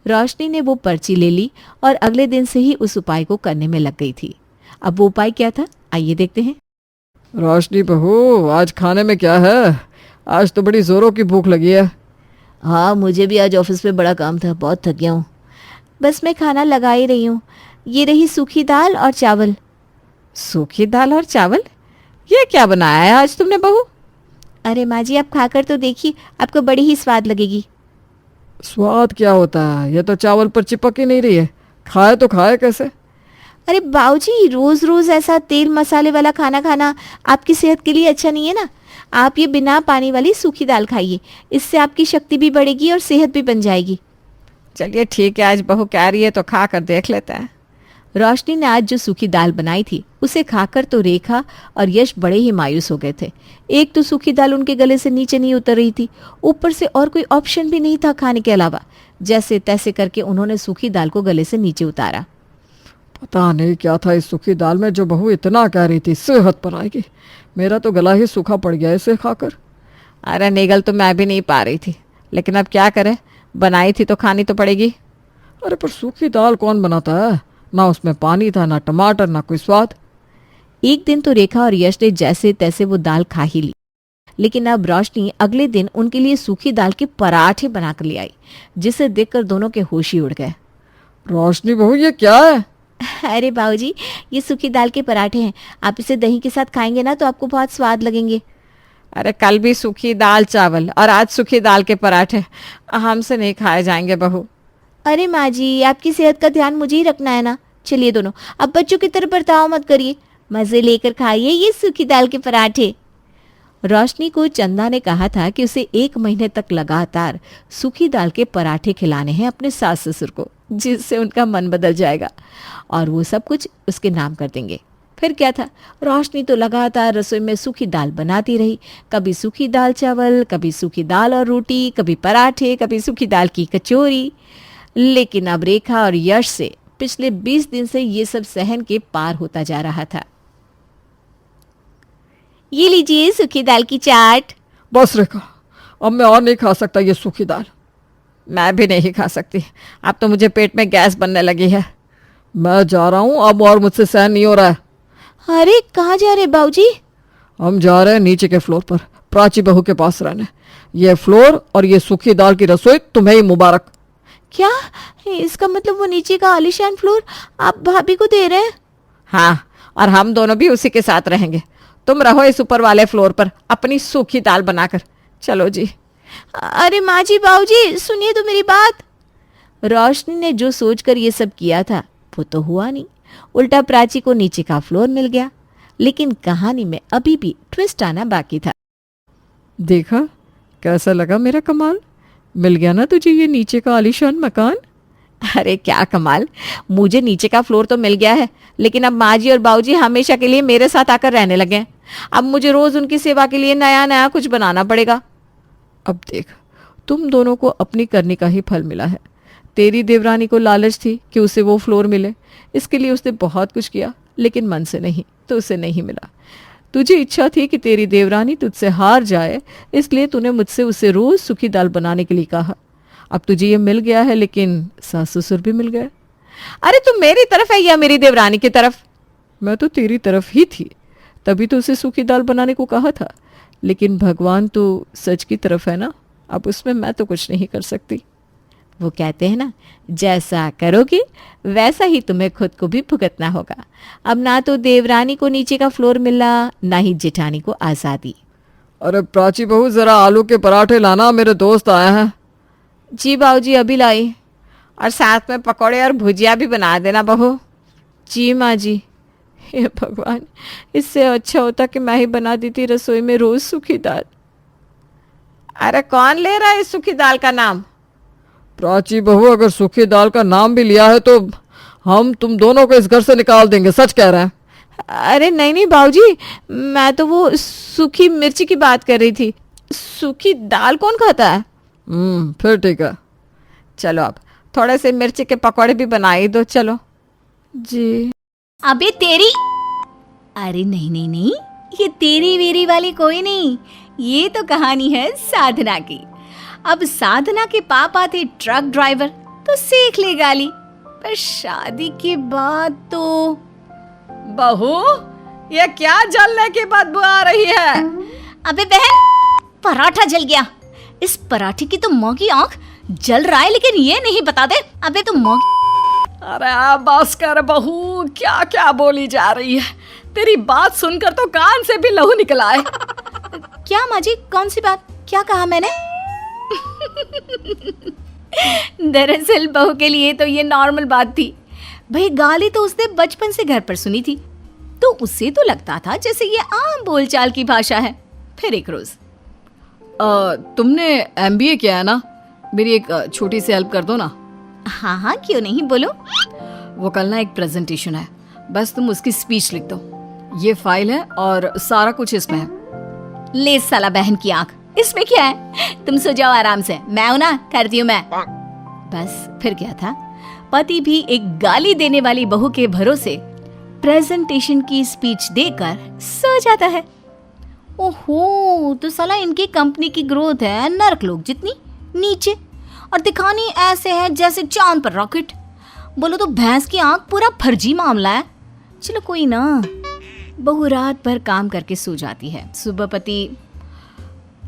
रोशनी ने वो पर्ची ले ली और अगले दिन से ही उस उपाय को करने में लग गई थी। अब वो उपाय क्या था, आइए देखते हैं। रोशनी बहू, आज खाने में क्या है? आज तो बड़ी जोरों की भूख लगी है। हाँ, मुझे भी आज ऑफिस में बड़ा काम था, बहुत थक गया हूँ। बस मैं खाना लगा ही रही हूँ। ये रही सूखी दाल और चावल। सूखी दाल और चावल? ये क्या बनाया है आज तुमने बहू? अरे माँ जी, आप खाकर तो देखिए, आपको बड़ी ही स्वाद लगेगी। स्वाद क्या होता है? ये तो चावल पर चिपक ही नहीं रही है, खाए तो खाए कैसे? अरे बाबूजी, रोज रोज ऐसा तेल मसाले वाला खाना खाना आपकी सेहत के लिए अच्छा नहीं है ना। आप ये बिना पानी वाली सूखी दाल खाइए, इससे आपकी शक्ति भी बढ़ेगी और सेहत भी बन जाएगी। चलिए ठीक है, आज बहू कह रही है तो खा कर देख लेता है। रोशनी ने आज जो सूखी दाल बनाई थी उसे खाकर तो रेखा और यश बड़े ही मायूस हो गए थे। एक तो सूखी दाल उनके गले से नीचे नहीं उतर रही थी, ऊपर से और कोई ऑप्शन भी नहीं था खाने के अलावा। जैसे तैसे करके उन्होंने सूखी दाल को गले से नीचे उतारा। पता नहीं क्या था इस सूखी दाल में जो बहू इतना कह रही थी सेहत पर आएगी। मेरा तो गला ही सूखा पड़ गया इसे खाकर। अरे निगल तो मैं भी नहीं पा रही थी, लेकिन अब क्या करें, बनाई थी तो खानी तो पड़ेगी। अरे पर सूखी दाल कौन बनाता है? ना उसमें पानी था, ना टमाटर, ना कोई स्वाद। एक दिन तो रेखा और यश ने जैसे तैसे वो दाल खा ही ली, लेकिन अब रोशनी अगले दिन उनके लिए सूखी दाल के पराठे बनाकर ले आई, जिसे देखकर दोनों के होश ही उड़ गए। रोशनी बहू, ये क्या है? अरे बाबूजी, ये सूखी दाल के पराठे हैं। आप इसे दही के साथ खाएंगे ना तो आपको बहुत स्वाद लगेंगे। अरे कल भी सूखी दाल चावल और आज सूखी दाल के पराठे, हमसे नहीं खाए जाएंगे बहू। अरे माँ जी, आपकी सेहत का ध्यान मुझे ही रखना है ना। चलिए दोनों, अब बच्चों की तरह बर्ताव मत करिए, मजे लेकर खाइए ये सूखी दाल के पराठे। रोशनी को चंदा ने कहा था कि उसे 1 महीने तक लगातार सूखी दाल के पराठे खिलाने हैं अपने सास ससुर को, जिससे उनका मन बदल जाएगा और वो सब कुछ उसके नाम कर देंगे। फिर क्या था, रोशनी तो लगातार रसोई में सूखी दाल बनाती रही। कभी सूखी दाल चावल, कभी सूखी दाल और रोटी, कभी पराठे, कभी सूखी दाल की कचौरी। लेकिन अब रेखा और यश से पिछले 20 दिन से ये सब सहन के पार होता जा रहा था। ये लीजिए सूखी दाल की चाट। बस रेखा, अब मैं और नहीं खा सकता ये सूखी दाल। मैं भी नहीं खा सकती, अब तो मुझे पेट में गैस बनने लगी है। मैं जा रहा हूँ अब, और मुझसे सहन नहीं हो रहा है। अरे कहाँ जा रहे बाबूजी? हम जा रहे हैं नीचे के फ्लोर पर प्राची बहू के पास रहने। ये फ्लोर और ये सूखी दाल की रसोई तुम्हें ही मुबारक। क्या इसका मतलब वो नीचे का आलीशान फ्लोर आप भाभी को दे रहे हैं? हाँ, और हम दोनों भी उसी के साथ रहेंगे। तुम रहो इस ऊपर वाले फ्लोर पर अपनी सूखी दाल बनाकर। चलो जी। अरे माँ जी, बाबूजी सुनिए तो मेरी बात। रोशनी ने जो सोचकर ये सब किया था वो तो हुआ नहीं, उल्टा प्राची को नीचे का फ्लोर मिल गया। लेकिन कहानी में अभी भी ट्विस्ट आना बाकी था। देखा कैसा लगा मेरा कमाल? मिल गया ना तुझे ये नीचे का आलीशान मकान? अरे क्या कमाल, मुझे नीचे का फ्लोर तो मिल गया है, लेकिन अब माँ जी और बाबूजी हमेशा के लिए मेरे साथ आकर रहने लगे हैं। अब मुझे रोज उनकी सेवा के लिए नया नया कुछ बनाना पड़ेगा। अब देख, तुम दोनों को अपनी करनी का ही फल मिला है। तेरी देवरानी को लालच थी कि उसे वो फ्लोर मिले, इसके लिए उसने बहुत कुछ किया, लेकिन मन से नहीं, तो उसे नहीं मिला। तुझे इच्छा थी कि तेरी देवरानी तुझसे हार जाए, इसलिए तूने मुझसे उसे रोज सूखी दाल बनाने के लिए कहा। अब तुझे ये मिल गया है, लेकिन सास ससुर भी मिल गए। अरे तुम मेरी तरफ है या मेरी देवरानी की तरफ? मैं तो तेरी तरफ ही थी, तभी तो उसे सूखी दाल बनाने को कहा था। लेकिन भगवान तो सच की तरफ है ना, अब उसमें मैं तो कुछ नहीं कर सकती। वो कहते हैं ना, जैसा करोगे वैसा ही तुम्हें खुद को भी भुगतना होगा। अब ना तो देवरानी को नीचे का फ्लोर मिला, ना ही जेठानी को आज़ादी। अरे प्राची बहू, जरा आलू के पराठे लाना, मेरे दोस्त आए हैं। जी बाबूजी, अभी लाई। और साथ में पकौड़े और भुजिया भी बना देना बहू। जी माँ जी। हे भगवान, इससे अच्छा होता कि मैं ही बना देती रसोई में रोज सूखी दाल। अरे कौन ले रहा है इस सूखी दाल का नाम? प्राची बहू, अगर सूखी दाल का नाम भी लिया है तो हम तुम दोनों को इस घर से निकाल देंगे, सच कह रहे हैं। अरे नहीं नहीं बाबूजी, मैं तो वो सूखी मिर्ची की बात कर रही थी। सूखी दाल कौन खाता है? फिर ठीक है। चलो अब थोड़े से मिर्ची के पकौड़े भी बना ही दो। चलो जी। अबे तेरी, अरे नहीं नहीं नहीं, ये तेरी वेरी वाली कोई नहीं, ये तो कहानी है साधना की। अब साधना के पापा थे ट्रक ड्राइवर, तो सीख ले गाली, पर शादी के बाद तो। बहू, ये क्या जलने की बदबू आ रही है? अबे बहन, पराठा जल गया। इस पराठे की तो माँ की आंख जल रहा है, लेकिन ये नहीं बता दे। अबे तो माँ। अरे बस कर बहू, क्या क्या बोली जा रही है? तेरी बात सुनकर तो कान से भी लहू निकल आए। क्या माँ जी, कौन सी बात? क्या कहा मैंने? दरअसल बहू के लिए तो ये नॉर्मल बात थी। भाई गाली तो उसने बचपन से घर पर सुनी थी, तो उसे तो लगता था जैसे ये आम बोलचाल की भाषा है। फिर एक रोज, तुमने MBA किया है ना, मेरी एक छोटी सी हेल्प कर दो ना। हाँ हाँ क्यों नहीं, बोलो। वो कल ना एक प्रेजेंटेशन है, बस तुम उसकी स्पीच लिख दो। ये फाइल है और सारा कुछ इसमें है। ले साला बहन की आंख, इसमें क्या है? तुम सो जाओ आराम से, मैं हूं ना, करती हूँ मैं। बस फिर क्या था, पति भी एक गाली देने वाली बहू के भरोसे प्रेजेंटेशन की स्पीच देकर सो जाता है। ओहो, तो साला इनकी कंपनी की ग्रोथ है नरक लोक जितनी नीचे, और दिखानी ऐसे है जैसे चांद पर रॉकेट। बोलो तो भैंस की आंख पूरा फर्जी मामला है। चलो कोई ना। बहू रात भर काम करके सो जाती है। सुबह पति,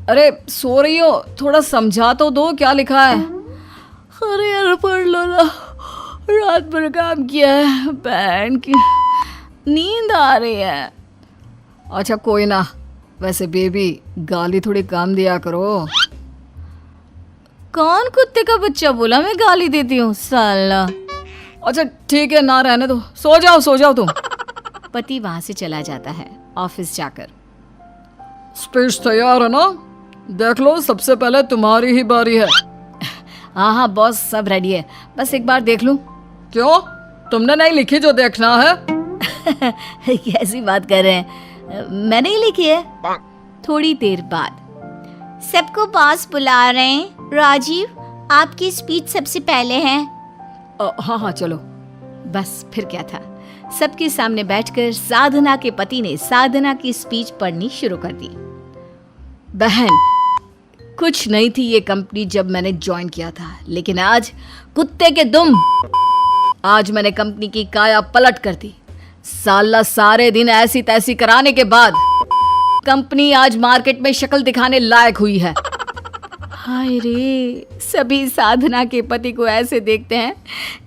अरे सो रही हो, थोड़ा समझा तो दो क्या लिखा है। अरे यार पढ़ लो ना, रात भर काम किया है, बहन की नींद आ रही है। अच्छा कोई ना, वैसे बेबी, गाली थोड़ी कम दिया करो। कौन कुत्ते का बच्चा बोला मैं गाली देती हूँ साला। अच्छा ठीक है, ना रहने दो, सो जाओ तुम। पति वहां से चला जाता है। ऑफिस जाकर स्पीच तैयार है ना? देख लो, सबसे पहले तुम्हारी ही बारी है। हाँ बॉस, सब रेडी है, बस एक बार देख लूं। क्यों, तुमने नहीं लिखी जो देखना है? कैसी बात कर रहे हैं, मैंने ही लिखी है। थोड़ी देर बाद सबको बॉस बुला रहे हैं। राजीव, आपकी स्पीच सबसे पहले है। हाँ चलो। बस फिर क्या था, सबके सामने बैठकर साधना के पति ने साधना की स्पीच पढ़नी शुरू कर दी। बहन, कुछ नहीं थी ये कंपनी जब मैंने ज्वाइन किया था, लेकिन आज कुत्ते के दुम, आज मैंने कंपनी की काया पलट कर दी। साला सारे दिन ऐसी तैसी कराने के बाद कंपनी आज मार्केट में शक्ल दिखाने लायक हुई है। हाय रे, सभी साधना के पति को ऐसे देखते हैं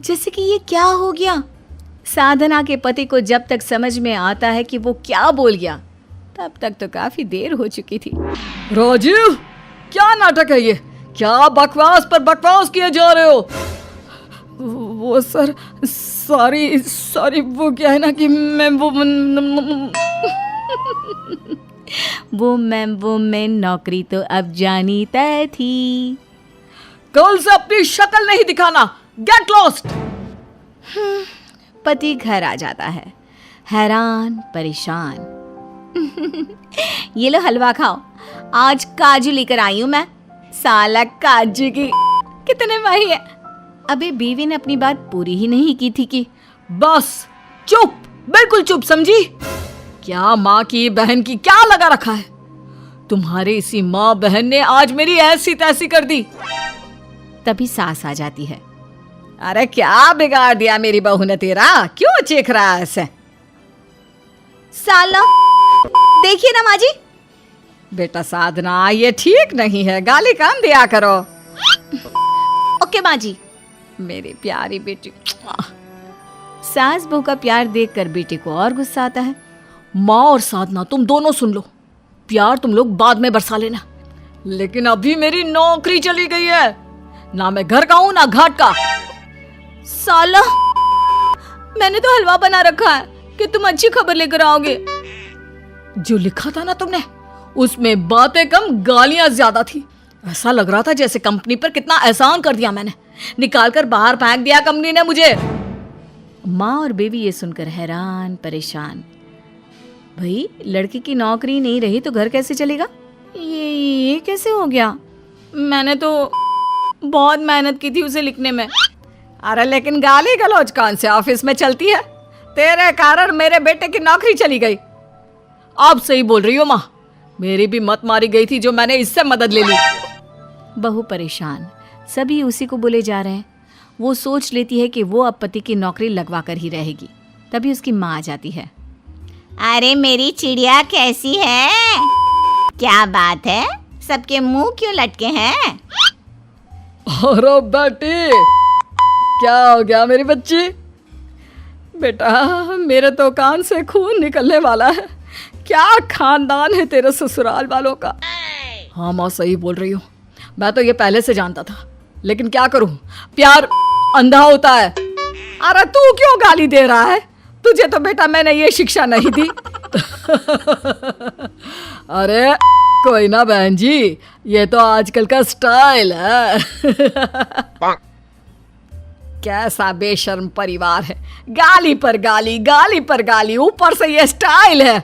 जैसे कि ये क्या हो गया। साधना के पति को जब तक समझ में आता है कि वो क्या बोल गया, तब तक तो काफी देर हो चुकी थी। राजीव, क्या नाटक है ये? क्या बकवास पर बकवास किए जा रहे हो? वो सर, सॉरी, वो क्या है ना कि मैं वो मैं नौकरी तो अब जानी तय थी। कल से अपनी शक्ल नहीं दिखाना, गेट लॉस्ट। पति घर आ जाता है, हैरान परेशान। ये लो हलवा खाओ, आज काजू लेकर आई हूं मैं। साला काजू की कितने भाई है। अबे बीवी ने अपनी बात पूरी ही नहीं की थी कि बस चुप, बिल्कुल चुप, समझी? क्या माँ की बहन की क्या लगा रखा है? तुम्हारे इसी माँ बहन ने आज मेरी ऐसी तैसी कर दी। तभी सास आ जाती है। अरे क्या बिगाड़ दिया मेरी बहू ने तेरा? क्यों चीख रहा है ऐसे? साला, देखिए ना माँ जी। बेटा साधना, ये ठीक नहीं है, गाली कम दिया करो। ओके माँ जी। मेरी प्यारी बेटी। सास बहू का प्यार देखकर बेटे को और गुस्सा आता है। माँ और साधना, तुम दोनों सुन लो, प्यार तुम लोग बाद में बरसा लेना, लेकिन अभी मेरी नौकरी चली गई है। ना मैं घर का हूं ना घाट का। साला, मैंने तो हलवा बना रखा है कि तुम अच्छी खबर लेकर आओगे। जो लिखा था ना तुमने, उसमें बातें कम गालियां ज्यादा थी। ऐसा लग रहा था जैसे कंपनी पर कितना एहसान कर दिया मैंने, निकालकर बाहर फेंक दिया कंपनी ने मुझे। माँ और बेबी ये सुनकर हैरान परेशान। भाई, लड़की की नौकरी नहीं रही तो घर कैसे चलेगा? ये कैसे हो गया? मैंने तो बहुत मेहनत की थी उसे लिखने में। अरे लेकिन गाली गलौज कौन से ऑफिस में चलती है? तेरे कारण मेरे बेटे की नौकरी चली गई। आप सही बोल रही हो माँ, मेरी भी मत मारी गई थी जो मैंने इससे मदद ले ली। बहू परेशान, सभी उसी को बोले जा रहे हैं। वो सोच लेती है कि वो अब पति की नौकरी लगवा कर ही रहेगी। तभी उसकी माँ आ जाती है। अरे मेरी चिड़िया कैसी है? क्या बात है, सबके मुंह क्यों लटके हैं? अरे बेटी, क्या हो गया मेरी बच्ची? बेटा, मेरे तो कान से खून निकलने वाला है। क्या खानदान है तेरे ससुराल वालों का। हाँ माँ, सही बोल रही हो, मैं तो ये पहले से जानता था, लेकिन क्या करूं, प्यार अंधा होता है। अरे तू क्यों गाली दे रहा है? तुझे तो बेटा मैंने ये शिक्षा नहीं दी। अरे कोई ना बहन जी, ये तो आजकल का स्टाइल है। कैसा बेशर्म परिवार है, गाली पर गाली, गाली पर गाली, ऊपर से ये स्टाइल है।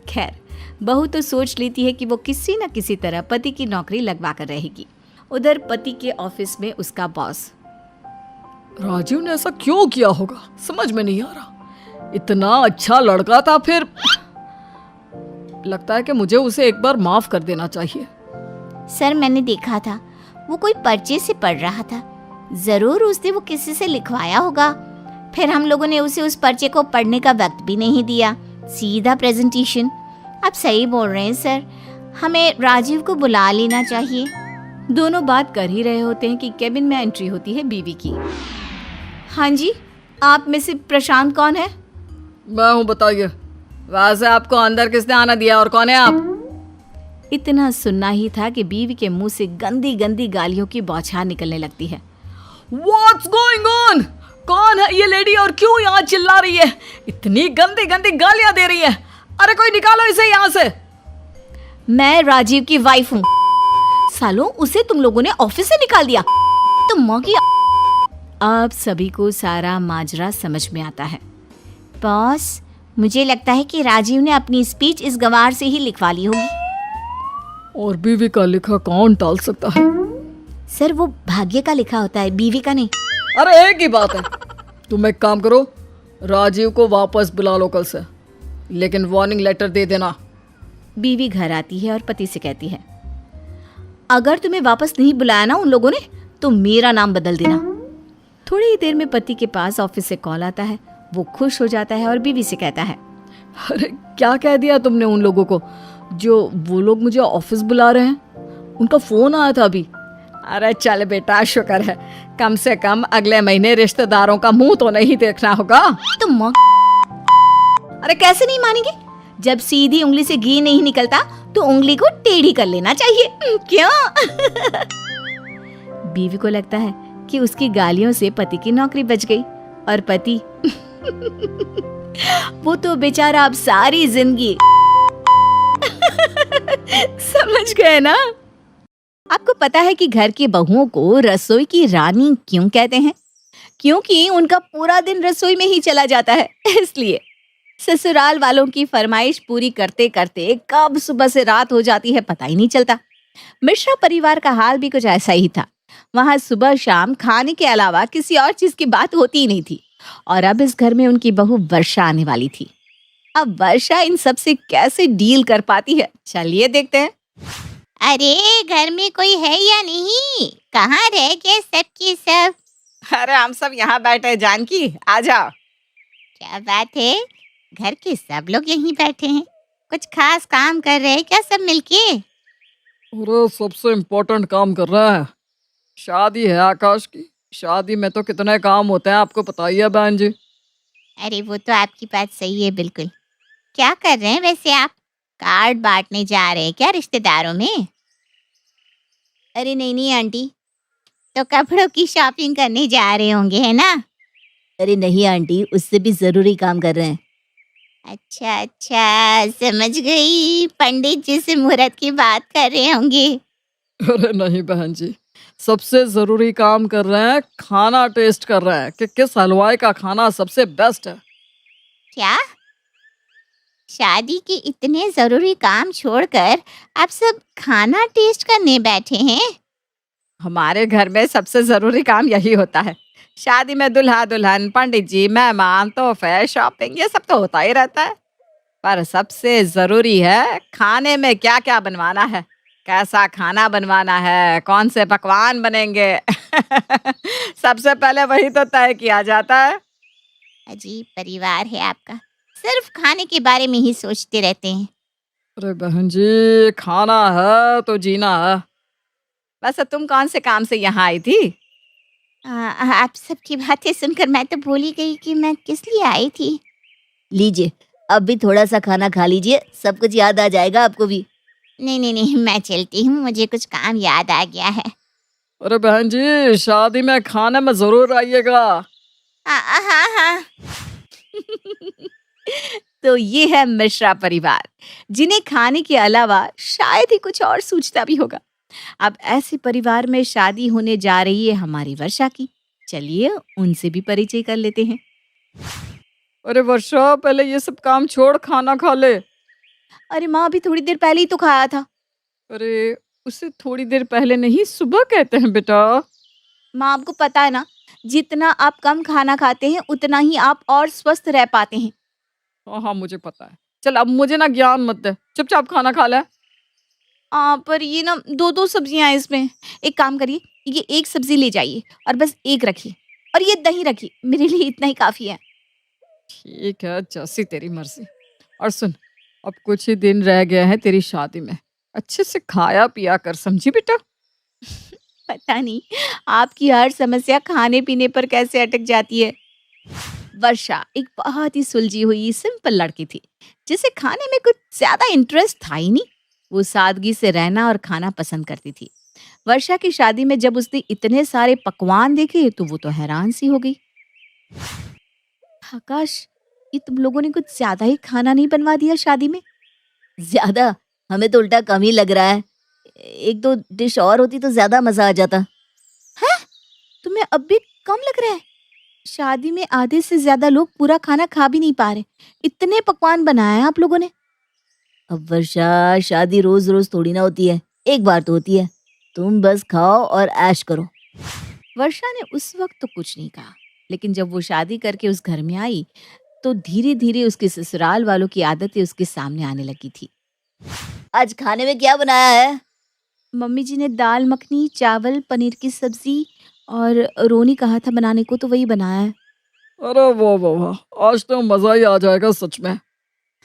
खैर, बहू तो सोच लेती है कि वो किसी न किसी तरह पति की नौकरी लगवा कर रहेगी। उधर पति के ऑफिस में उसका बॉस। राजीव ने ऐसा क्यों किया होगा, समझ में नहीं आ रहा। इतना अच्छा लड़का था, फिर लगता है कि मुझे उसे एक बार माफ कर देना चाहिए। सर, मैंने देखा था वो कोई पर्चे से पढ़ रहा था। जरूर उसने वो किसी से लिखवाया होगा। फिर हम लोगों ने उसे उस पर्चे को पढ़ने का वक्त भी नहीं दिया, सीधा प्रेजेंटेशन। आप सही बोल रहे हैं सर, हमें राजीव को बुला लेना चाहिए। दोनों बात कर ही रहे होते हैं कि केबिन में एंट्री होती है बीवी की। हाँ जी, आप में से प्रशांत कौन है? मैं हूँ, बताइए। वैसे आपको अंदर किसने आना दिया और कौन है आप? इतना सुनना ही था कि बीवी के मुंह से गंदी गंदी गालियों की बौछार निकलने लगती है। What's going on? कौन है ये लेडी और क्यों यहाँ चिल्ला रही है? इतनी गंदी गंदी गालियां दे रही है। अरे कोई निकालो इसे यहाँ से। मैं राजीव की वाइफ हूँ। सालों, उसे तुम लोगों ने ऑफिस से निकाल दिया। तुम माँ की। अब सभी को सारा माजरा समझ में आता है। बॉस, मुझे लगता है कि राजीव ने अपनी स्पीच इस गंवार से ही लिखवा ली होगी। और बीवी का लिखा कौन टाल सकता है? सर, वो भाग्य का लिखा होता है, बीवी का नहीं। अरे एक ही बात है। तुम एक काम करो, राजीव को वापस बुला लो कल से, लेकिन वार्निंग लेटर दे देना। बीवी घर आती है और पति से कहती है, अगर तुम्हें वापस नहीं बुलाया ना उन लोगों ने, तो मेरा नाम बदल देना। थोड़ी ही देर में पति के पास ऑफिस से कॉल आता है। वो खुश हो जाता है और बीवी से कहता है, अरे क्या कह दिया तुमने उन लोगों को? जो वो लोग मुझे ऑफिस बुला रहे हैं, उनका फोन आया था अभी। अरे चल बेटा, शुक्र है, कम से कम अगले महीने रिश्तेदारों का मुंह तो नहीं देखना होगा। तुम माँ। अरे कैसे नहीं मानेंगे? जब सीधी उंगली से घी नहीं निकलता तो उंगली को टेढ़ी कर लेना चाहिए। क्यों? बीवी को लगता है कि उसकी गालियों से पति की नौकरी बच गई और पति वो तो बेचारा अब सारी जिंदगी समझ गए ना? आपको पता है कि घर की बहुओं को रसोई की रानी क्यों कहते हैं? क्योंकि उनका पूरा दिन रसोई में ही चला जाता है। इसलिए ससुराल वालों की फरमाइश पूरी करते करते कब सुबह से रात हो जाती है पता ही नहीं चलता। मिश्रा परिवार का हाल भी कुछ ऐसा ही था। वहां सुबह शाम खाने के अलावा किसी और चीज की बात होती ही नहीं थी। और अब इस घर में उनकी बहू वर्षा आने वाली थी। अब वर्षा इन सब से कैसे डील कर पाती है, चलिए देखते हैं। अरे, घर में कोई है या नहीं? कहाँ रह गए सब के सब? अरे हम सब यहाँ बैठे, जानकी आ जाओ। क्या बात है, घर के सब लोग यहीं बैठे हैं? कुछ खास काम कर रहे हैं क्या सब मिलके? अरे सबसे इम्पोर्टेंट काम कर रहा है। शादी है आकाश की। शादी में तो कितने काम होते हैं, आपको पता ही है बहन जी। अरे वो तो आपकी बात सही है बिल्कुल। क्या कर रहे हैं वैसे आप? कार्ड बांटने जा रहे हैं क्या रिश्तेदारों में? अरे नहीं नहीं आंटी, तो कपड़ों की शॉपिंग करने जा रहे होंगे, है ना? अरे नहीं आंटी, उससे भी जरूरी काम कर रहे हैं। अच्छा अच्छा, समझ गई। पंडित जी से मुहूर्त की बात कर रहे होंगे। अरे नहीं बहन जी, सबसे जरूरी काम कर रहे हैं, खाना टेस्ट कर रहे हैं कि किस हलवाई का खाना सबसे बेस्ट है। क्या? शादी के इतने जरूरी काम छोड़कर आप सब खाना टेस्ट करने बैठे हैं? हमारे घर में सबसे जरूरी काम यही होता है। शादी में दुल्हा दुल्हन, पंडित जी, मेहमान, तोहफे, शॉपिंग, ये सब तो होता ही रहता है। पर सबसे जरूरी है खाने में क्या क्या बनवाना है, कैसा खाना बनवाना है, कौन से पकवान बनेंगे। सबसे पहले वही तो तय किया जाता है। अजीब परिवार है आपका, सिर्फ खाने के बारे में ही सोचते रहते हैं। अरे बहन जी, खाना है तो जीना है। वैसे तुम कौन से काम से यहाँ आई थी? आप सबकी बातें सुनकर मैं तो भूल ही गई कि मैं किस लिए आई थी। लीजिए, अब भी थोड़ा सा खाना खा लीजिए, सब कुछ याद आ जाएगा आपको भी। नहीं नहीं नहीं, मैं चलती हूँ, मुझे कुछ काम याद आ गया है। अरे बहन जी, शादी में खाने में जरूर आइएगा। हाँ हाँ। तो ये है मिश्रा परिवार, जिन्हें खाने के अलावा शायद ही कुछ और सूझता भी होगा। अब ऐसे परिवार में शादी होने जा रही है हमारी वर्षा की। चलिए उनसे भी परिचय कर लेते हैं। अरे वर्षा, पहले ये सब काम छोड़ खाना खा ले। अरे माँ, अभी थोड़ी देर पहले ही तो खाया था। अरे उसे थोड़ी देर पहले नहीं, सुबह कहते हैं बेटा। माँ, आपको पता है ना, जितना आप कम खाना खाते हैं उतना ही आप और स्वस्थ रह पाते हैं। हाँ हाँ, मुझे पता है। चल अब मुझे ना ज्ञान मत दे, चुपचाप खाना खा ले। पर ये ना दो सब्जियां हैं इसमें। एक काम करिए, ये एक सब्जी ले जाइए और बस एक रखिए, और ये दही रखिए, मेरे लिए इतना ही काफी है। ठीक है, जैसी तेरी मर्जी। और सुन, अब कुछ ही दिन रह गए हैं तेरी शादी में, अच्छे से खाया पिया कर, समझी बेटा? पता नहीं आपकी हर समस्या खाने पीने पर कैसे अटक जाती है। वर्षा एक बहुत ही सुलझी हुई सिंपल लड़की थी, जिसे खाने में कुछ ज्यादा इंटरेस्ट था ही नहीं। वो सादगी से रहना और खाना पसंद करती थी। वर्षा की शादी में जब उसने इतने सारे पकवान देखे तो वो तो हैरान सी हो गई। आकाश, ये तुम लोगों ने कुछ ज्यादा ही खाना नहीं बनवा दिया शादी में? ज्यादा? हमें तो उल्टा कम ही लग रहा है। एक दो डिश और होती तो ज्यादा मजा आ जाता। तुम्हें अब भी कम लग रहा है? शादी में आधे से ज्यादा लोग पूरा खाना खा भी नहीं पा रहे। इतने पकवान बनाए हैं आप लोगों ने। अब वर्षा, शादी रोज रोज थोड़ी ना होती है, एक बार तो होती है। तुम बस खाओ और ऐश करो। वर्षा ने उस वक्त तो कुछ नहीं कहा, लेकिन जब वो शादी करके उस घर में आई तो धीरे धीरे उसके ससुराल वालों की आदतें उसके सामने आने लगी थी। आज खाने में क्या बनाया है? मम्मी जी ने दाल मखनी, चावल, पनीर की सब्जी और रोनी कहा था बनाने को, तो वही बनाया है। अरे वाह वाह वाह, आज तो मजा ही आ जाएगा सच में।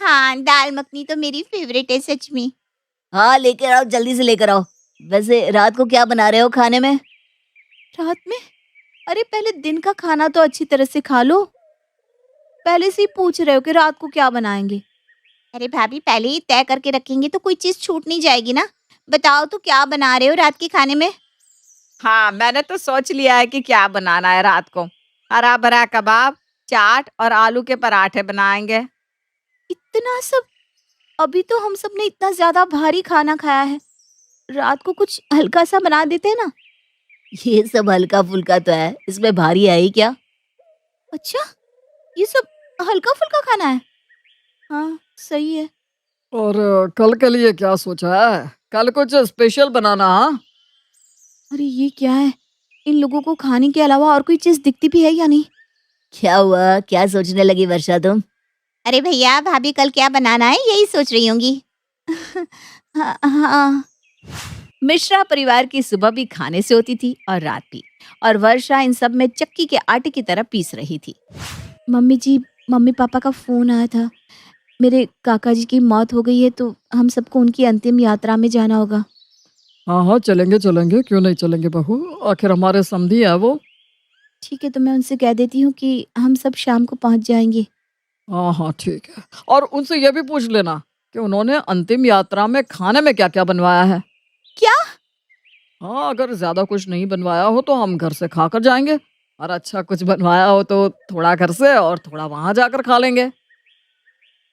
हाँ, दाल मखनी तो मेरी फेवरेट है सच में। हाँ, लेकर आओ, जल्दी से लेकर आओ। वैसे रात को क्या बना रहे हो खाने में? रात में? अरे पहले दिन का खाना तो अच्छी तरह से खा लो। पहले से ही पूछ रहे हो कि रात को क्या बनाएंगे? अरे भाभी, पहले ही तय करके रखेंगे तो कोई चीज छूट नहीं जाएगी ना। बताओ तो क्या बना रहे हो रात के खाने में? हाँ, मैंने तो सोच लिया है कि क्या बनाना है रात को। हरा भरा कबाब, चाट और आलू के पराठे बनाएंगे। इतना सब? अभी तो हम सब ने इतना ज्यादा भारी खाना खाया है। रात को कुछ हल्का सा बना देते हैं ना। ये सब हल्का फुल्का तो है, इसमें भारी है ही क्या? अच्छा, ये सब हल्का फुल्का खाना है? हाँ, सही है। और कल के लिए क्या सोचा है? कल कुछ स्पेशल बनाना। हाँ, अरे ये क्या है? इन लोगों को खाने के अलावा और कोई चीज दिखती भी है या नहीं? क्या हुआ? क्या सोचने लगी वर्षा तुम? अरे भैया, भाभी कल क्या बनाना है यही सोच रही होंगी। हाँ हाँ। मिश्रा परिवार की सुबह भी खाने से होती थी और रात भी, और वर्षा इन सब में चक्की के आटे की तरह पीस रही थी। मम्मी जी, मम्मी पापा का फोन आया था। मेरे काका जी की मौत हो गई है तो हम सबको उनकी अंतिम यात्रा में जाना होगा। हाँ हाँ, चलेंगे चलेंगे, क्यों नहीं चलेंगे बहू, आखिर हमारे समधी है वो। ठीक है, तो मैं उनसे कह देती हूँ कि हम सब शाम को पहुँच जाएंगे। हाँ हाँ ठीक है, और उनसे ये भी पूछ लेना कि उन्होंने अंतिम यात्रा में खाने में क्या क्या बनवाया है। क्या? हाँ, अगर ज्यादा कुछ नहीं बनवाया हो तो हम घर से खाकर जाएंगे, और अच्छा कुछ बनवाया हो तो थोड़ा घर से और थोड़ा वहां जाकर खा लेंगे।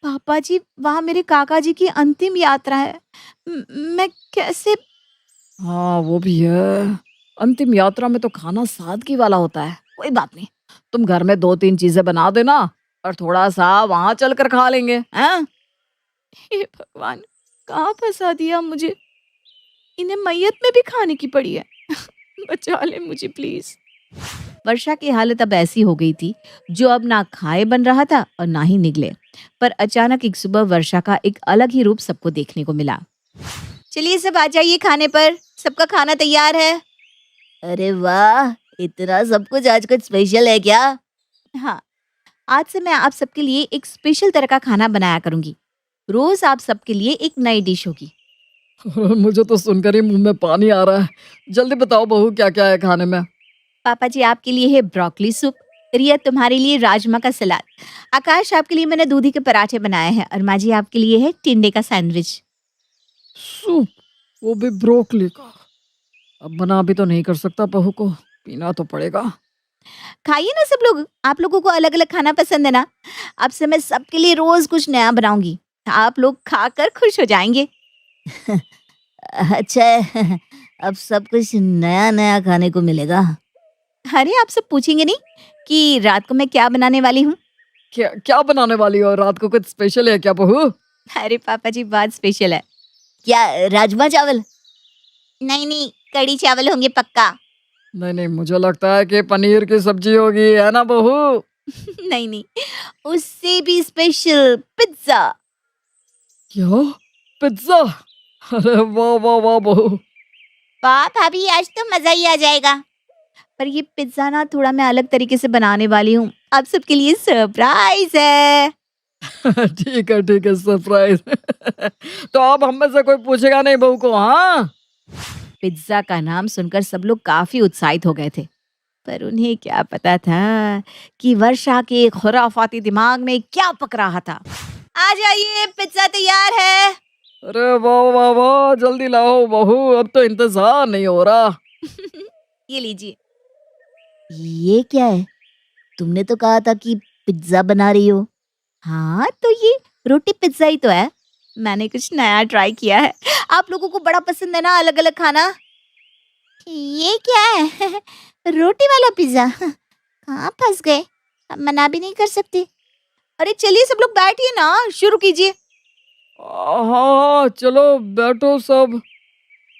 पापा जी, वहाँ मेरे काका जी की अंतिम यात्रा है। मैं कैसे? हाँ वो भी है, अंतिम यात्रा में तो खाना सादगी वाला होता है। कोई बात नहीं, तुम घर में 2-3 चीजें बना देना और थोड़ा सा वहां चलकर खा लेंगे, हैं? हे भगवान, कहाँ फंसा दिया मुझे। इन्हें मैयत में भी खाने की पड़ी है। बचा ले मुझे प्लीज। वर्षा की हालत अब ऐसी हो गई थी जो अब ना खाए बन रहा था और ना ही निगले। पर अचानक एक सुबह वर्षा का एक अलग ही रूप सबको देखने को मिला। चलिए सब आ जाइए खाने पर, सबका खाना तैयार है। अरे वाह, इतना सब कुछ, आज कुछ स्पेशल है क्या? हाँ, आज से मैं आप सबके लिए एक स्पेशल तरह का खाना बनाया करूंगी। रोज आप सबके लिए एक नई डिश होगी। मुझे तो सुनकर ही मुंह में पानी आ रहा है। जल्दी बताओ बहू, क्या क्या है खाने में? पापा जी आपके लिए है ब्रोकली सूप, रिया तुम्हारे लिए राजमा का सलाद, आकाश आपके लिए मैंने दूधी के पराठे बनाए हैं, और माँ जी आपके लिए है टिंडे का सैंडविच। सूप? वो भी ब्रोकली का? अब मना भी तो नहीं कर सकता, बहू को पीना तो पड़ेगा। खाइए ना सब लोग, आप लोगों को अलग अलग खाना पसंद है ना। अब से मैं सबके लिए रोज कुछ नया बनाऊंगी, आप लोग खाकर खुश हो जाएंगे। अच्छा है, अब सब कुछ नया नया खाने को मिलेगा। अरे आप सब पूछेंगे नहीं कि रात को मैं क्या बनाने वाली हूँ? क्या क्या बनाने वाली हो? रात को कुछ स्पेशल है क्या बहू? अरे पापा जी, बहुत स्पेशल है। क्या राजमा चावल? नहीं नहीं, कड़ी चावल होंगे पक्का। नहीं नहीं, मुझे लगता है कि पनीर की सब्जी होगी, है ना बहू? नहीं नहीं, उससे भी स्पेशल पिज्जा। क्या? पिज्जा? अरे वाह वाह वाह बहू। वाह भाभी, आज तो मजा ही आ जाएगा। पर ये पिज्जा ना थोड़ा मैं अलग तरीके से बनाने वाली हूँ, आप सबके लिए सरप्राइज है। ठीक है, सरप्राइज। तो अब हम में से कोई पूछेगा नहीं बहू को? हाँ। पिज्जा का नाम सुनकर सब लोग काफी उत्साहित हो गए थे। पर उन्हें क्या पता था कि वर्षा के खुराफाती दिमाग में क्या पक रहा था। आ जाइए, पिज्जा तैयार है। अरे वाह वाह वाह, जल्दी लाओ बहू, अब तो इंतजार नहीं हो रहा। ये लीजिए। ये क्या है? तुमने तो कहा था कि पिज्जा बना रही हो। हाँ, तो ये रोटी पिज्जा ही तो है। मैंने कुछ नया ट्राई किया है। आप लोगों को बड़ा पसंद है ना अलग अलग खाना। ये क्या है? रोटी वाला पिज्जा? कहाँ फंस गए? अब मना भी नहीं कर सकते। अरे चलिए सब लोग बैठिए ना, शुरू कीजिए। हाँ चलो बैठो सब।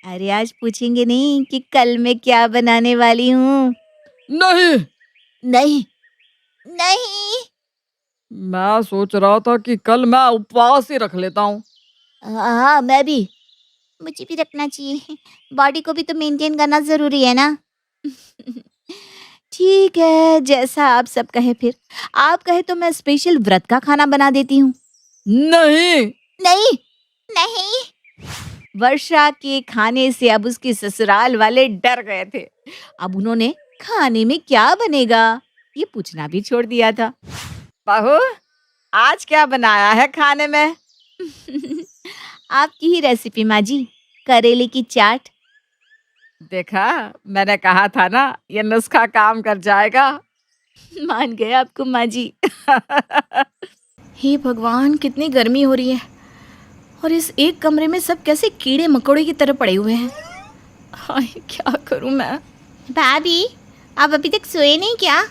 अरे आज पूछेंगे नहीं कि कल मैं क्या बनाने वाली हूँ। नहीं, नहीं नहीं। मैं सोच रहा था कि कल मैं उपवास ही रख लेता हूँ। हाँ मैं भी। मुझे भी रखना चाहिए, बॉडी को भी तो मेंटेन करना जरूरी है ना। ठीक है, जैसा आप सब कहे। फिर आप कहे तो मैं स्पेशल व्रत का खाना बना देती हूँ। नहीं, नहीं नहीं। वर्षा के खाने से अब उसके ससुराल वाले डर गए थे। अब उन्होंने खाने में क्या बनेगा ये पूछना भी छोड़ दिया था। बहू, आज क्या बनाया है खाने में? आपकी ही रेसिपी माँ जी, करेले की चाट। देखा, मैंने कहा था ना ये नुस्खा काम कर जाएगा। मान गए आपको माँ जी। हे भगवान, कितनी गर्मी हो रही है और इस एक कमरे में सब कैसे कीड़े मकोड़े की तरह पड़े हुए हैं। हाय, क्या करूं मैं? भाभी, आप अभी तक सोए नहीं क्या?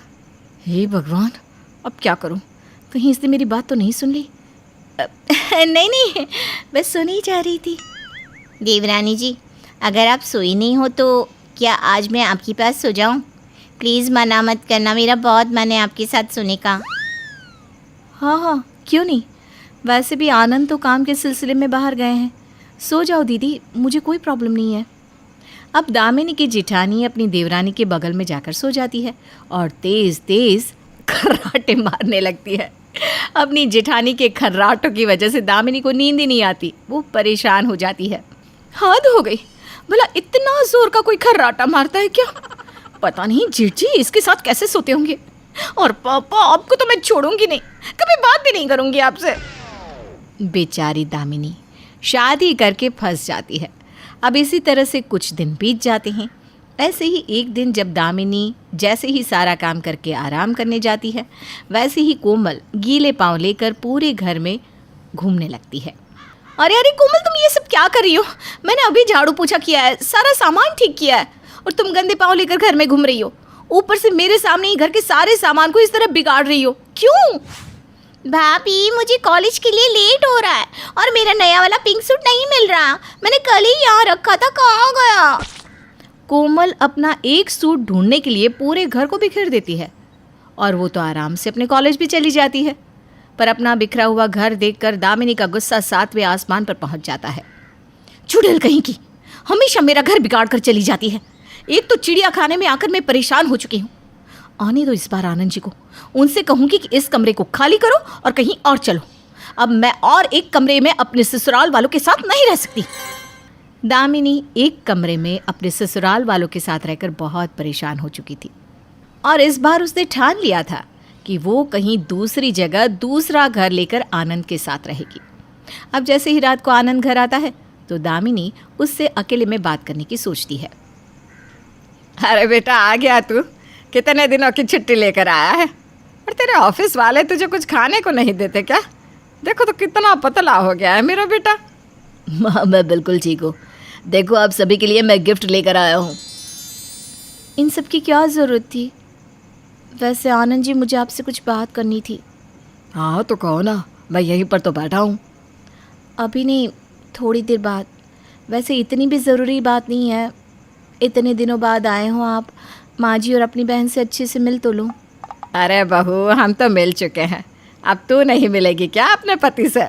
हे भगवान, अब क्या करूं? कहीं इसने मेरी बात तो नहीं सुन ली? नहीं नहीं, बस सोने ही जा रही थी। देवरानी जी, अगर आप सोई नहीं हो तो क्या आज मैं आपके पास सो जाऊं? प्लीज़ मना मत करना, मेरा बहुत मन है आपके साथ सोने का। हाँ हाँ, क्यों नहीं। वैसे भी आनंद तो काम के सिलसिले में बाहर गए हैं। सो जाओ दीदी, मुझे कोई प्रॉब्लम नहीं है। अब दामिनी की जेठानी अपनी देवरानी के बगल में जाकर सो जाती है और तेज तेज खर्राटे मारने लगती है। अपनी जेठानी के खर्राटों की वजह से दामिनी को नींद ही नहीं आती। वो परेशान हो जाती है। हद हो गई, भला इतना जोर का कोई खर्राटा मारता है क्या? पता नहीं जेठ जी इसके साथ कैसे सोते होंगे। और पापा, आपको तो मैं छोड़ूंगी नहीं, कभी बात भी नहीं करूंगी आपसे। बेचारी दामिनी शादी करके फंस जाती है। अब इसी तरह से कुछ दिन बीत जाते हैं। ऐसे ही एक दिन जब दामिनी जैसे ही सारा काम करके आराम करने जाती है, वैसे ही कोमल गीले पांव लेकर पूरे घर में घूमने लगती है। अरे अरे कोमल, तुम ये सब क्या कर रही हो? मैंने अभी झाड़ू पोछा किया है, सारा सामान ठीक किया है और तुम गंदे पांव लेकर घर में घूम रही हो। ऊपर से मेरे सामने ही घर के सारे सामान को इस तरह बिगाड़ रही हो, क्यों? भाभी, मुझे कॉलेज के लिए लेट हो रहा है और मेरा नया वाला पिंक सूट नहीं मिल रहा। मैंने कल ही यहाँ रखा था, कहाँ गया? कोमल अपना एक सूट ढूंढने के लिए पूरे घर को बिखेर देती है और वो तो आराम से अपने कॉलेज भी चली जाती है। पर अपना बिखरा हुआ घर देखकर दामिनी का गुस्सा 7वें आसमान पर पहुंच जाता है। चुड़ैल कहीं की, हमेशा मेरा घर बिगाड़ कर चली जाती है। एक तो चिड़िया खाने में आकर मैं परेशान हो चुकी हूँ। आने दो इस बार आनंद जी को, उनसे कहूंगी कि इस कमरे को खाली करो और कहीं और चलो। अब मैं और एक कमरे में अपने ससुराल वालों के साथ नहीं रह सकती। दामिनी एक कमरे में अपने ससुराल वालों के साथ रहकर बहुत परेशान हो चुकी थी और इस बार उसने ठान लिया था कि वो कहीं दूसरी जगह दूसरा घर लेकर आनंद के साथ रहेगी। अब जैसे ही रात को आनंद घर आता है तो दामिनी उससे अकेले में बात करने की सोचती है। अरे बेटा, आ गया तू? कितने दिनों की छुट्टी लेकर आया है? और तेरे ऑफिस वाले तुझे कुछ खाने को नहीं देते क्या? देखो तो कितना पतला हो गया है मेरा बेटा। माँ, मैं बिल्कुल ठीक हूँ। देखो, आप सभी के लिए मैं गिफ्ट लेकर आया हूँ। इन सब की क्या ज़रूरत थी? वैसे आनंद जी, मुझे आपसे कुछ बात करनी थी। हाँ तो कहो ना, मैं यहीं पर तो बैठा हूँ। अभी नहीं, थोड़ी देर बाद। वैसे इतनी भी ज़रूरी बात नहीं है। इतने दिनों बाद आए हो आप, माँ जी और अपनी बहन से अच्छे से मिल तो लो। अरे बहू, हम तो मिल चुके हैं, अब तू नहीं मिलेगी क्या अपने पति से?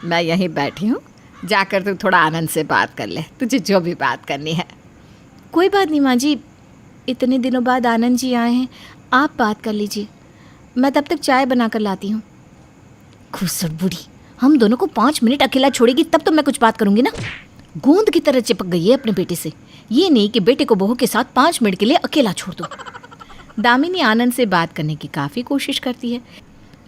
मैं यहीं बैठी हूँ, जाकर तू थोड़ा आनंद से बात कर ले, तुझे जो भी बात करनी है। कोई बात नहीं माँ जी, इतने दिनों बाद आनंद जी आए हैं, आप बात कर लीजिए, मैं तब तक चाय बना कर लाती हूँ। खुसट बूढ़ी, हम दोनों को 5 मिनट अकेला छोड़ेगी तब तो मैं कुछ बात करूँगी ना। गोंद की तरह चिपक गई है अपने बेटे से। ये नहीं कि बेटे को बहू के साथ 5 मिनट के लिए अकेला छोड़ दो। दामिनी आनंद से बात करने की काफ़ी कोशिश करती है,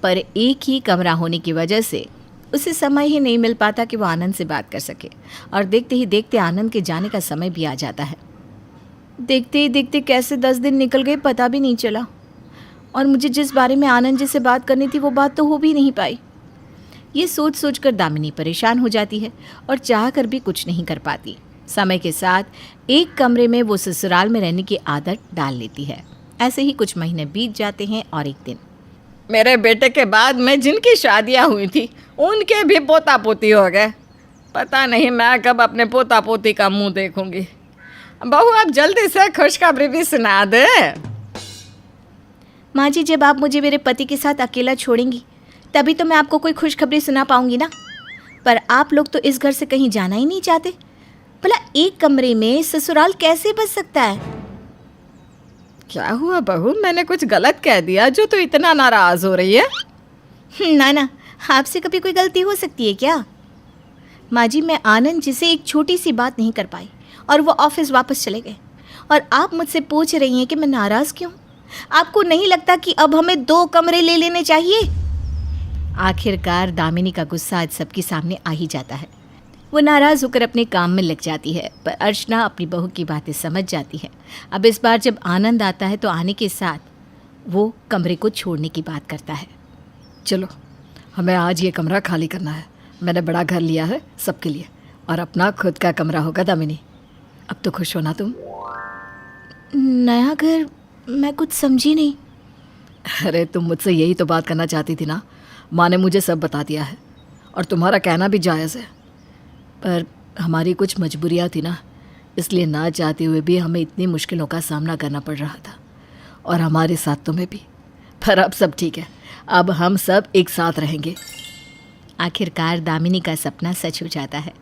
पर एक ही कमरा होने की वजह से उसे समय ही नहीं मिल पाता कि वो आनंद से बात कर सके। और देखते ही देखते आनंद के जाने का समय भी आ जाता है। देखते ही देखते कैसे 10 दिन निकल गए पता भी नहीं चला, और मुझे जिस बारे में आनंद जी से बात करनी थी वो बात तो हो भी नहीं पाई। ये सोच सोच कर दामिनी परेशान हो जाती है और चाह कर भी कुछ नहीं कर पाती। समय के साथ एक कमरे में वो ससुराल में रहने की आदत डाल लेती है। ऐसे ही कुछ महीने बीत जाते हैं और एक दिन मेरे बेटे के बाद में जिनकी शादियां हुई थी उनके भी पोता पोती हो गए। पता नहीं मैं कब अपने पोता पोती का मुंह देखूंगी। बहू अब जल्दी से खुशखबरी भी सुना दे। माँ जी, जब आप मुझे मेरे पति के साथ अकेला छोड़ेंगी तभी तो मैं आपको कोई खुशखबरी सुना पाऊंगी ना। पर आप लोग तो इस घर से कहीं जाना ही नहीं चाहते। भला एक कमरे में ससुराल कैसे बच सकता है? क्या हुआ बहू, मैंने कुछ गलत कह दिया जो तू इतना नाराज हो रही है? ना ना, आपसे कभी कोई गलती हो सकती है क्या? माँ जी, मैं आनंद जी से एक छोटी सी बात नहीं कर पाई और वो ऑफिस वापस चले गए, और आप मुझसे पूछ रही हैं कि मैं नाराज़ क्यों? आपको नहीं लगता कि अब हमें 2 कमरे ले लेने चाहिए? आखिरकार दामिनी का गुस्सा आज सबके सामने आ ही जाता है। वो नाराज़ होकर अपने काम में लग जाती है, पर अर्चना अपनी बहू की बातें समझ जाती है। अब इस बार जब आनंद आता है तो आने के साथ वो कमरे को छोड़ने की बात करता है। चलो, हमें आज ये कमरा खाली करना है। मैंने बड़ा घर लिया है सबके लिए, और अपना खुद का कमरा होगा। दामिनी, अब तो खुश हो ना तुम? नया घर? मैं कुछ समझी नहीं। अरे तुम मुझसे यही तो बात करना चाहती थी ना। माँ ने मुझे सब बता दिया है, और तुम्हारा कहना भी जायज़ है, पर हमारी कुछ मजबूरियाँ थी ना, इसलिए ना चाहते हुए भी हमें इतनी मुश्किलों का सामना करना पड़ रहा था, और हमारे साथ तुम्हें भी। पर अब सब ठीक है, अब हम सब एक साथ रहेंगे। आखिरकार दामिनी का सपना सच हो जाता है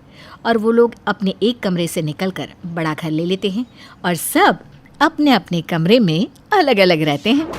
और वो लोग अपने एक कमरे से निकलकर बड़ा घर ले लेते हैं और सब अपने अपने कमरे में अलग अलग रहते हैं।